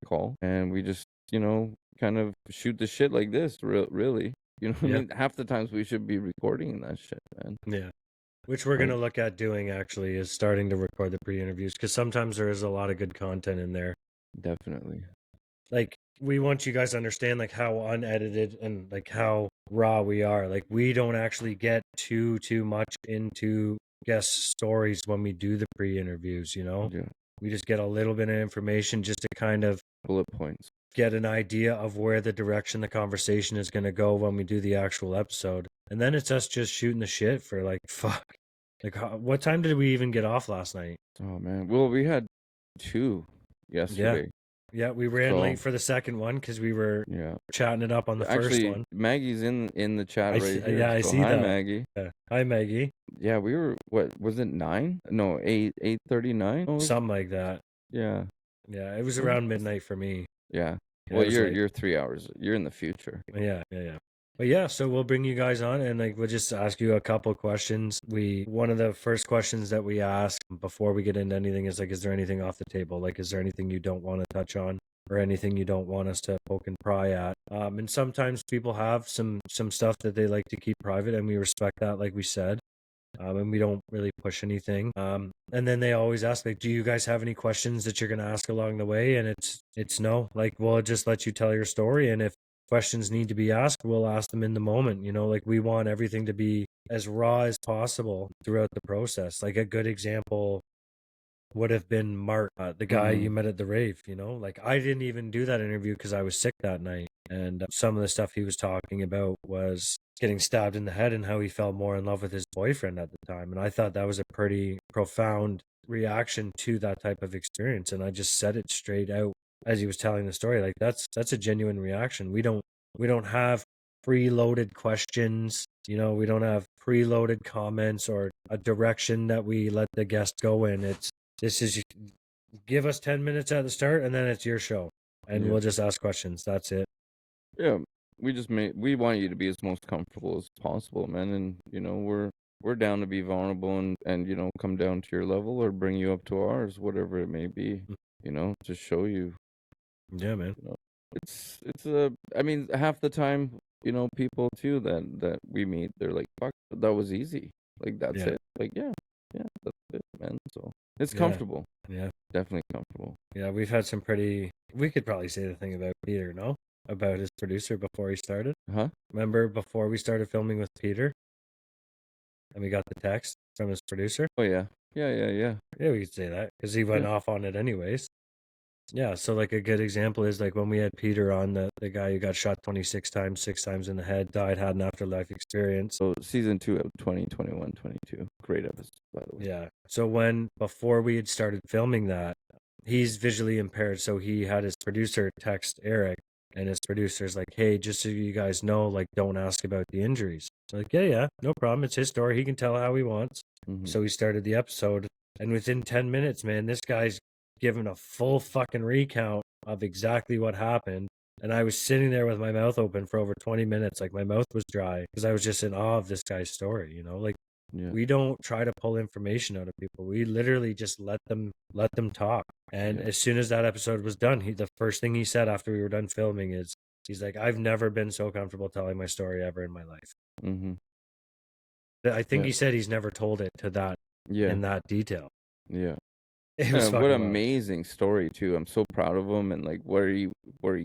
Speaker 2: call, and we just kind of shoot the shit like this, really. What I mean? Half the times we should be recording that shit, man.
Speaker 3: Yeah. Which we're going to look at doing, actually, is starting to record the pre-interviews, because sometimes there is a lot of good content in there.
Speaker 2: Definitely.
Speaker 3: Like, we want you guys to understand, like, how unedited and, like, how raw we are. Like, we don't actually get too much into guest stories when we do the pre-interviews,
Speaker 2: Yeah.
Speaker 3: We just get a little bit of information just to kind of
Speaker 2: bullet points,
Speaker 3: get an idea of where the direction the conversation is going to go when we do the actual episode. And then it's us just shooting the shit for like, fuck. Like, what time did we even get off last night?
Speaker 2: Oh, man. Well, we had 2 yesterday.
Speaker 3: Yeah, we ran late for the second one because we were chatting it up on the first one.
Speaker 2: Maggie's in the chat right here.
Speaker 3: Yeah, I see
Speaker 2: hi,
Speaker 3: that.
Speaker 2: Maggie.
Speaker 3: Yeah. Hi, Maggie.
Speaker 2: Yeah, we were, what, was it 9? No, 8:39? Oh,
Speaker 3: something like that.
Speaker 2: Yeah.
Speaker 3: Yeah, it was around midnight for me.
Speaker 2: Yeah. Well, you're 3 hours. You're in the future.
Speaker 3: Yeah. But yeah, so we'll bring you guys on and like we'll just ask you a couple questions. One of the first questions that we ask before we get into anything is like, is there anything off the table? Like, is there anything you don't want to touch on or anything you don't want us to poke and pry at? And sometimes people have some stuff that they like to keep private, and we respect that, like we said. And we don't really push anything. And then they always ask, like, do you guys have any questions that you're going to ask along the way? And it's no, like, we'll just let you tell your story. And if questions need to be asked, we'll ask them in the moment. Like, we want everything to be as raw as possible throughout the process. Like, a good example would have been Mark, the guy you met at the rave. Like, I didn't even do that interview because I was sick that night. And some of the stuff he was talking about was getting stabbed in the head and how he fell more in love with his boyfriend at the time. And I thought that was a pretty profound reaction to that type of experience. And I just said it straight out as he was telling the story. Like, that's a genuine reaction. We don't have preloaded questions. We don't have preloaded comments or a direction that we let the guest go in. This is, give us 10 minutes at the start and then it's your show. And we'll just ask questions. That's it.
Speaker 2: Yeah. We want you to be as most comfortable as possible, man. And, we're down to be vulnerable and come down to your level or bring you up to ours, whatever it may be, to show you.
Speaker 3: Yeah, man.
Speaker 2: It's I mean, half the time, people too that we meet, they're like, fuck, that was easy. Like, that's it. Like, yeah, that's it, man. So it's comfortable.
Speaker 3: Yeah.
Speaker 2: Definitely comfortable.
Speaker 3: Yeah, we've had some we could probably say the thing about Peter, no? about his producer before he started?
Speaker 2: Huh?
Speaker 3: Remember before we started filming with Peter and we got the text from his producer?
Speaker 2: Oh yeah. Yeah.
Speaker 3: Yeah, we could say that because he went
Speaker 2: Yeah.
Speaker 3: off on it anyways. Yeah, so like a good example is like when we had Peter on, the guy who got shot 26 times, 6 times in the head, died, had an afterlife experience.
Speaker 2: So season 2 of 2021, 22. Great episode, by the way.
Speaker 3: Yeah. So before we had started filming that, he's visually impaired, so he had his producer text Eric, and his producer's like, hey, just so you guys know, like, don't ask about the injuries. So like, yeah, no problem. It's his story. He can tell how he wants.
Speaker 2: Mhm.
Speaker 3: So we started the episode, and within 10 minutes, man, this guy's given a full fucking recount of exactly what happened. And I was sitting there with my mouth open for over 20 minutes. Like, my mouth was dry because I was just in awe of this guy's story, you know? Like,
Speaker 2: Yeah.
Speaker 3: we don't try to pull information out of people. We literally just let them talk. And
Speaker 2: Yeah.
Speaker 3: as soon as that episode was done, the first thing he said after we were done filming is, he's like, I've never been so comfortable telling my story ever in my life.
Speaker 2: Mm-hmm.
Speaker 3: I think
Speaker 2: Yeah.
Speaker 3: he said he's never told it to that
Speaker 2: Yeah.
Speaker 3: in that detail.
Speaker 2: Yeah.
Speaker 3: It was
Speaker 2: What
Speaker 3: fucking
Speaker 2: an
Speaker 3: wild.
Speaker 2: amazing story too. I'm so proud of him and like where he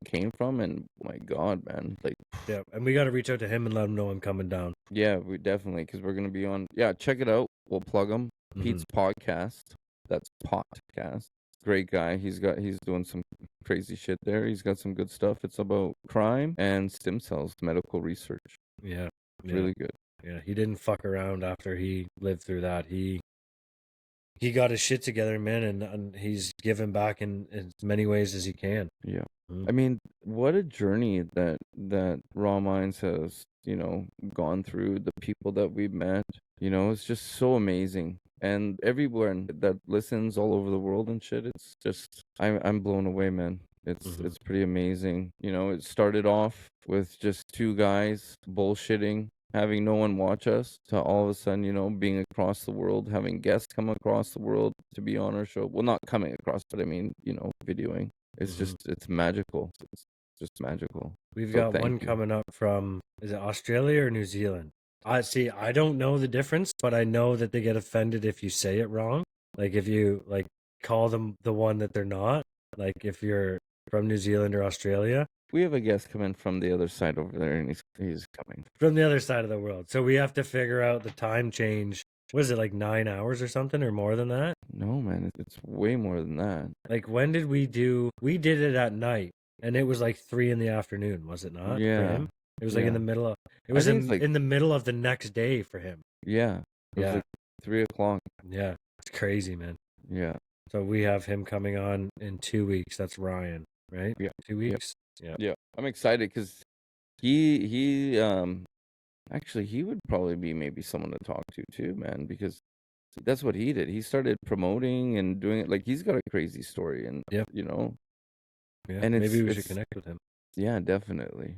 Speaker 2: came from, and my God, man, like
Speaker 3: Yeah, and we got to reach out to him and let him know I'm coming down.
Speaker 2: yeah, we definitely, because we're gonna be on. Yeah, check it out. We'll plug him. Pete's podcast. That's podcast. Great guy. He's doing some crazy shit there. He's got some good stuff. It's about crime and stem cells, medical research.
Speaker 3: Yeah,
Speaker 2: It's really good.
Speaker 3: Yeah, he didn't fuck around after he lived through that. He got his shit together, man, and he's given back in as many ways as he can.
Speaker 2: Yeah.
Speaker 3: Mm.
Speaker 2: I mean, what a journey that Raw Minds has, gone through, the people that we've met. It's just so amazing. And everyone that listens all over the world and shit, it's just I'm blown away, man. It's pretty amazing. It started off with just two guys bullshitting, having no one watch us, to all of a sudden, being across the world, having guests come across the world to be on our show. Well, not coming across, but I mean, videoing. It's just, it's magical. It's just magical.
Speaker 3: We've
Speaker 2: So
Speaker 3: got
Speaker 2: thank
Speaker 3: one
Speaker 2: you.
Speaker 3: coming up from, is it Australia or New Zealand? I don't know the difference, but I know that they get offended if you say it wrong. Like if you like call them the one that they're not, like if you're from New Zealand or Australia.
Speaker 2: We have a guest coming from the other side over there, and he's coming.
Speaker 3: From the other side of the world. So we have to figure out the time change. Was it like 9 hours or something, or more than that?
Speaker 2: No, man, it's way more than that.
Speaker 3: Like when did we did it at night, and it was like 3 PM, was it not? For
Speaker 2: Yeah.
Speaker 3: him? It was like in
Speaker 2: Yeah.
Speaker 3: the middle of, it
Speaker 2: I
Speaker 3: was
Speaker 2: think it's like-
Speaker 3: in the middle of the next day for him.
Speaker 2: Yeah. It was
Speaker 3: Yeah.
Speaker 2: like 3:00.
Speaker 3: Yeah. It's crazy, man.
Speaker 2: Yeah.
Speaker 3: So we have him coming on in 2 weeks. That's Ryan, right?
Speaker 2: Yeah.
Speaker 3: 2 weeks. Yeah.
Speaker 2: Yeah. I'm excited because he actually he would probably be maybe someone to talk to too, man, because that's what he did. He started promoting and doing it. Like, he's got a crazy story, and
Speaker 3: Yep.
Speaker 2: And
Speaker 3: maybe we should
Speaker 2: it's-
Speaker 3: connect with him.
Speaker 2: Yeah, definitely.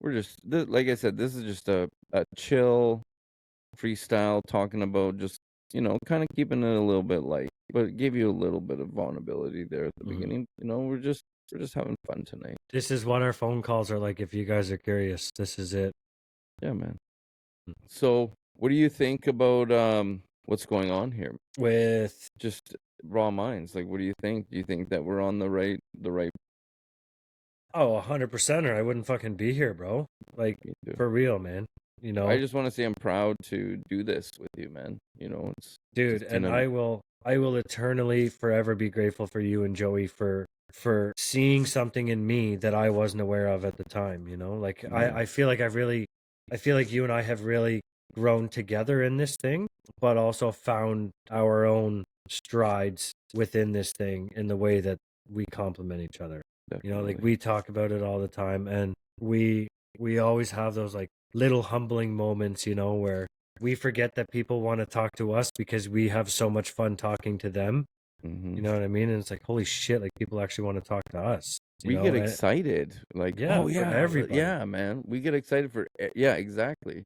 Speaker 2: We're just like I said, this is just a chill freestyle talking about just kind of keeping it a little bit light, but give you a little bit of vulnerability there at the
Speaker 3: Mhm.
Speaker 2: beginning. We're just having fun tonight.
Speaker 3: This is what our phone calls are like. If you guys are curious, this is it.
Speaker 2: Yeah, man. So, what do you think about what's going on here?
Speaker 3: With
Speaker 2: Just Raw Minds. Like, what do you think? Do you think that we're on the right?
Speaker 3: 100%, or I wouldn't fucking be here, bro. Like
Speaker 2: Me too.
Speaker 3: for real, man.
Speaker 2: I just want to say I'm proud to do this with you, man. It's
Speaker 3: Dude,
Speaker 2: just
Speaker 3: and I will eternally forever be grateful for you and Joey for seeing something in me that I wasn't aware of at the time. Like
Speaker 2: Yeah.
Speaker 3: I feel like I feel like you and I have really grown together in this thing, but also found our own strides within this thing in the way that we complement each other. Like
Speaker 2: definitely.
Speaker 3: we talk about it all the time, and we always have those like little humbling moments, where we forget that people want to talk to us because we have so much fun talking to them.
Speaker 2: Mhm.
Speaker 3: You know what I mean? And it's like, holy shit, like people actually want to talk to us.
Speaker 2: We get excited, like,
Speaker 3: Yeah,
Speaker 2: oh
Speaker 3: for
Speaker 2: yeah,
Speaker 3: everybody.
Speaker 2: yeah, man. We get excited for yeah, exactly.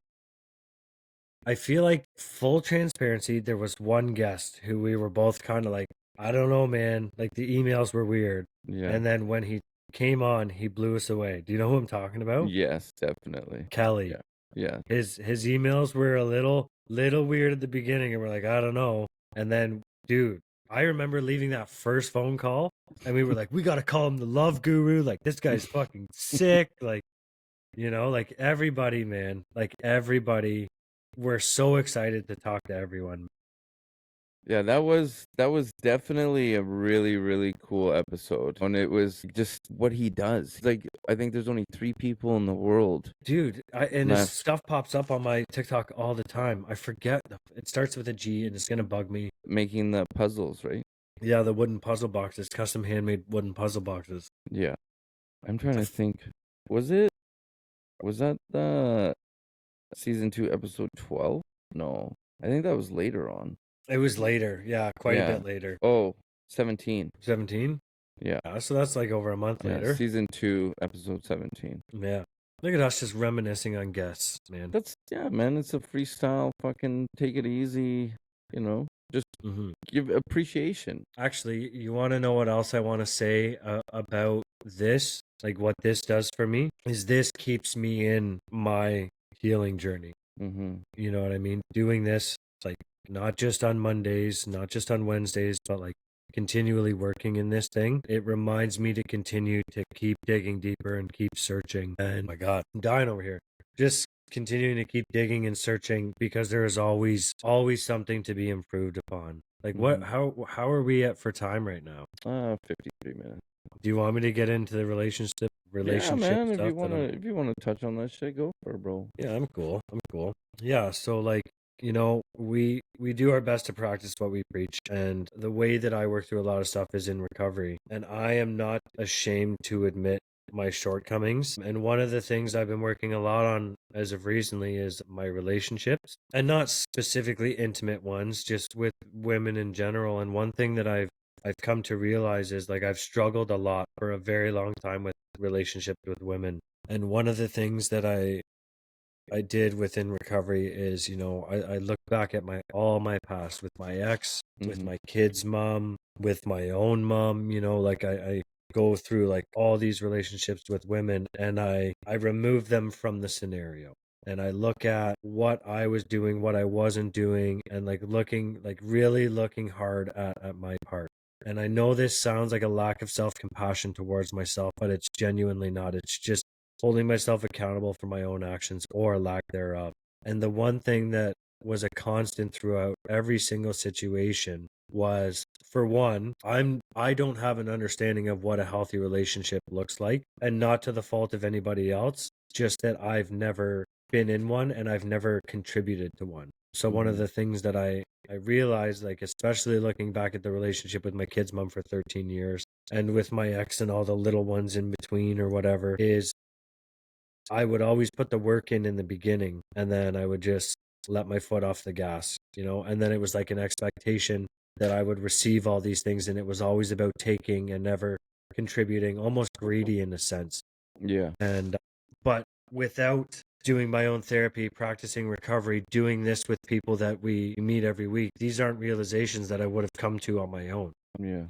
Speaker 3: I feel like, full transparency, there was one guest who we were both kind of like, I don't know, man. Like the emails were weird.
Speaker 2: Yeah.
Speaker 3: And then when he came on, he blew us away. Do you know who I'm talking about?
Speaker 2: Yes, definitely.
Speaker 3: Kelly.
Speaker 2: Yeah.
Speaker 3: His emails were a little weird at the beginning, and we're like, I don't know. And then, dude, I remember leaving that first phone call and we were like, we got to call him the love guru. Like, this guy's fucking sick. Like, like everybody, man, like everybody, we're so excited to talk to everyone.
Speaker 2: Yeah, that was definitely a really, really cool episode. And it was just what he does. Like, I think there's only 3 people in the world.
Speaker 3: Dude, and his
Speaker 2: Left.
Speaker 3: stuff pops up on my TikTok all the time. I forget. It starts with a G and it's going to bug me.
Speaker 2: Making the puzzles, right?
Speaker 3: Yeah, the wooden puzzle boxes, custom handmade wooden puzzle boxes.
Speaker 2: Yeah. I'm trying to think. Was that the season 2 episode 12? No. I think that was later on.
Speaker 3: It was later. Yeah, quite a bit later.
Speaker 2: Oh, 17.
Speaker 3: 17?
Speaker 2: Yeah.
Speaker 3: So that's like over a month later.
Speaker 2: Season 2, episode 17.
Speaker 3: Yeah. Look at us just reminiscing on guests, man.
Speaker 2: Man, it's a freestyle, fucking take it easy, just give appreciation.
Speaker 3: Actually, you want to know what else I want to say about this? Like what this does for me is this keeps me in my healing journey. You know what I mean? Doing this, like not just on Mondays, not just on Wednesdays, but like continually working in this thing. It reminds me to continue to keep digging deeper and keep searching. And my God, I'm dying over here. Just continuing to keep digging and searching because there is always something to be improved upon. Like how are we at for time right now?
Speaker 2: 53 minutes.
Speaker 3: Do you want me to get into the relationship
Speaker 2: Yeah, man,
Speaker 3: stuff?
Speaker 2: if you wanna touch on that shit, go for it, bro.
Speaker 3: Yeah, I'm cool. Yeah, so like, we do our best to practice what we preach, and the way that I work through a lot of stuff is in recovery, and I am not ashamed to admit my shortcomings. And one of the things I've been working a lot on as of recently is my relationships, and not specifically intimate ones, just with women in general. And one thing that I've come to realize is like I've struggled a lot for a very long time with relationships with women. And one of the things that I did within recovery is, I look back at all my past with my ex, with my kid's mom, with my own mom, like I go through like all these relationships with women, and I remove them from the scenario. And I look at what I was doing, what I wasn't doing, and really looking hard at my part. And I know this sounds like a lack of self-compassion towards myself, but it's genuinely not. It's just holding myself accountable for my own actions or lack thereof. And the one thing that was a constant throughout every single situation was, for one, I don't have an understanding of what a healthy relationship looks like, and not to the fault of anybody else, just that I've never been in one and I've never contributed to one. So one of the things that I realized, like especially looking back at the relationship with my kid's mom for 13 years and with my ex and all the little ones in between or whatever, is I would always put the work in the beginning, and then I would just let my foot off the gas, and then it was like an expectation that I would receive all these things, and it was always about taking and never contributing, almost greedy in a sense.
Speaker 2: Yeah.
Speaker 3: And but without doing my own therapy, practicing recovery, doing this with people that we meet every week, these aren't realizations that I would have come to on my own.
Speaker 2: Yeah.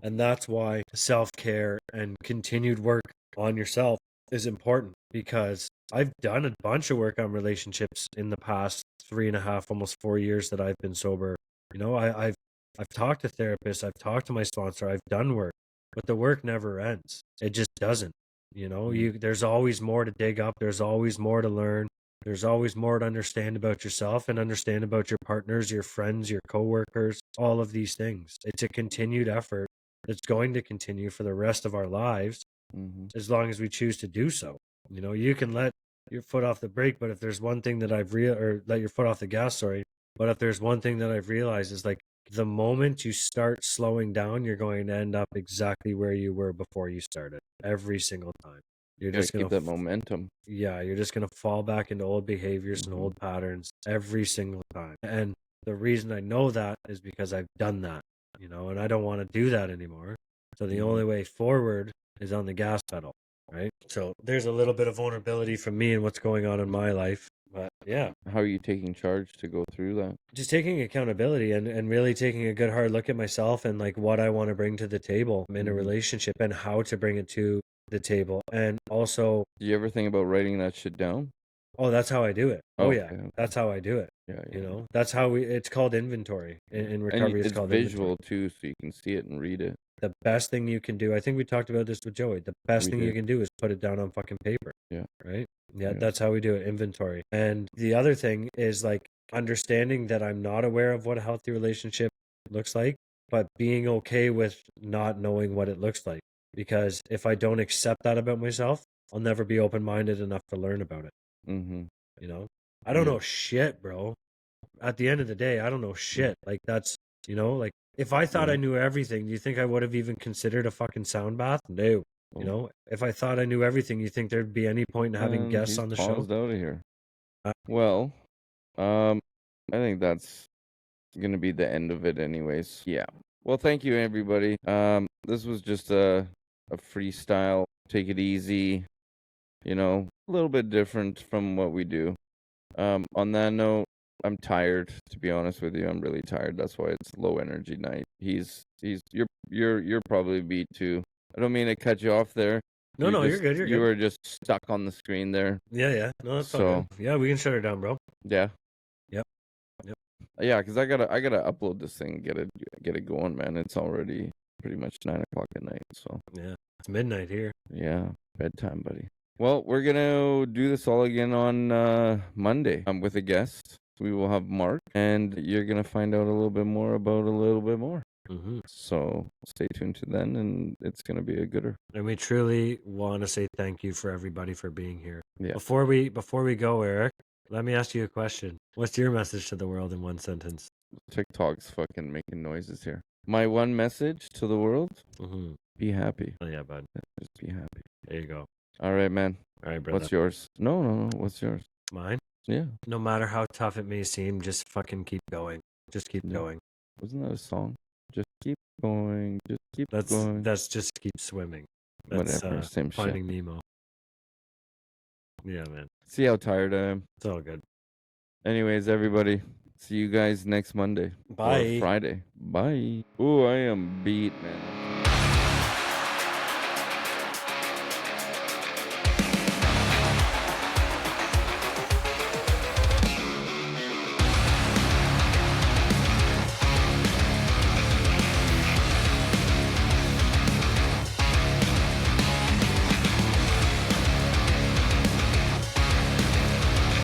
Speaker 3: And that's why self-care and continued work on yourself is important, because I've done a bunch of work on relationships in the past 3.5, almost 4 years that I've been sober. I've talked to therapists, I've talked to my sponsor, I've done work, but the work never ends. It just doesn't. There's always more to dig up. There's always more to learn. There's always more to understand about yourself and understand about your partners, your friends, your coworkers, all of these things. It's a continued effort that's going to continue for the rest of our lives, as long as we choose to do so. You can let your foot off the brake, but if there's one thing that let your foot off the gas, sorry. But if there's one thing that I've realized is like the moment you start slowing down, you're going to end up exactly where you were before you started every single time. You're just going
Speaker 2: to keep that momentum.
Speaker 3: Yeah, you're just going to fall back into old behaviors and old patterns every single time. And the reason I know that is because I've done that, and I don't want to do that anymore. So the only way forward is on the gas pedal, right? So there's a little bit of vulnerability from me and what's going on in my life. But yeah.
Speaker 2: How are you taking charge to go through that?
Speaker 3: Just taking accountability and really taking a good hard look at myself and like what I want to bring to the table in a relationship and how to bring it to the table. And also,
Speaker 2: do you ever think about writing that shit down?
Speaker 3: Oh, that's how I do it. Oh yeah,
Speaker 2: Okay.
Speaker 3: that's how I do it.
Speaker 2: Yeah,
Speaker 3: You
Speaker 2: yeah.
Speaker 3: know, that's how it's called inventory in
Speaker 2: And
Speaker 3: recovery. It's
Speaker 2: it's
Speaker 3: called
Speaker 2: visual
Speaker 3: inventory.
Speaker 2: too, so you can see it and read it.
Speaker 3: The best thing you can do, I think we talked about this with Joey. The best
Speaker 2: We
Speaker 3: thing you
Speaker 2: did.
Speaker 3: can do is put it down on fucking paper.
Speaker 2: Yeah.
Speaker 3: Right. Yeah,
Speaker 2: Yeah.
Speaker 3: that's how we do it. Inventory. And the other thing is like understanding that I'm not aware of what a healthy relationship looks like, but being okay with not knowing what it looks like. Because if I don't accept that about myself, I'll never be open minded enough to learn about it.
Speaker 2: Mm-hmm.
Speaker 3: You know, I don't
Speaker 2: Yeah.
Speaker 3: know shit, bro. At the end of the day, I don't know shit. Like that's, you know, like if I thought
Speaker 2: Yeah.
Speaker 3: I knew everything, do you think I would have even considered a fucking sound bath? No. You
Speaker 2: Oh.
Speaker 3: know, if I thought I knew everything, you think there'd be any point in having
Speaker 2: And
Speaker 3: guests
Speaker 2: he's
Speaker 3: on the show?
Speaker 2: paused out of here.
Speaker 3: Uh,
Speaker 2: Well, I think that's gonna be the end of it anyways. Yeah. Well, thank you everybody. This was just a freestyle. Take it easy. You know, a little bit different from what we do. On that note, I'm tired, to be honest with you. I'm really tired. That's why it's low energy night. You're probably beat too. I don't mean to cut you off there.
Speaker 3: No, you're good. You're
Speaker 2: You
Speaker 3: good.
Speaker 2: were just stuck on the screen there.
Speaker 3: Yeah. No, that's all
Speaker 2: So
Speaker 3: good. Yeah, we can shut her down, bro.
Speaker 2: yeah.
Speaker 3: Yep.
Speaker 2: Yeah, because I gotta upload this thing, get it going, man. It's already pretty much 9 o'clock at night. So
Speaker 3: Yeah, it's midnight here.
Speaker 2: yeah, bedtime, buddy. Well, we're gonna do this all again on Monday. With a guest. We will have Mark, and you're gonna find out a little bit more about a little bit more.
Speaker 3: Mm-hmm.
Speaker 2: So stay tuned to then, and it's gonna be a gooder.
Speaker 3: And we truly want to say thank you for everybody for being here.
Speaker 2: Yeah.
Speaker 3: Before we go, Eric, let me ask you a question. What's your message to the world in one sentence?
Speaker 2: TikTok's fucking making noises here. My one message to the world:
Speaker 3: Mm-hmm.
Speaker 2: be happy.
Speaker 3: Oh yeah, bud.
Speaker 2: Just be happy.
Speaker 3: There you go.
Speaker 2: All right, man.
Speaker 3: All right, brother.
Speaker 2: What's yours? No. What's yours?
Speaker 3: Mine?
Speaker 2: Yeah.
Speaker 3: No matter how tough it may seem, just fucking keep going. Just keep
Speaker 2: Yeah.
Speaker 3: going.
Speaker 2: Wasn't that a song? Just keep going. Just keep going.
Speaker 3: That's just keep swimming. That's
Speaker 2: Whatever. Same
Speaker 3: Finding
Speaker 2: shit.
Speaker 3: Nemo. Yeah, man.
Speaker 2: See how tired I am.
Speaker 3: It's all good.
Speaker 2: Anyways, everybody. See you guys next Monday.
Speaker 3: Bye.
Speaker 2: Or Friday. Bye. Ooh, I am beat, man.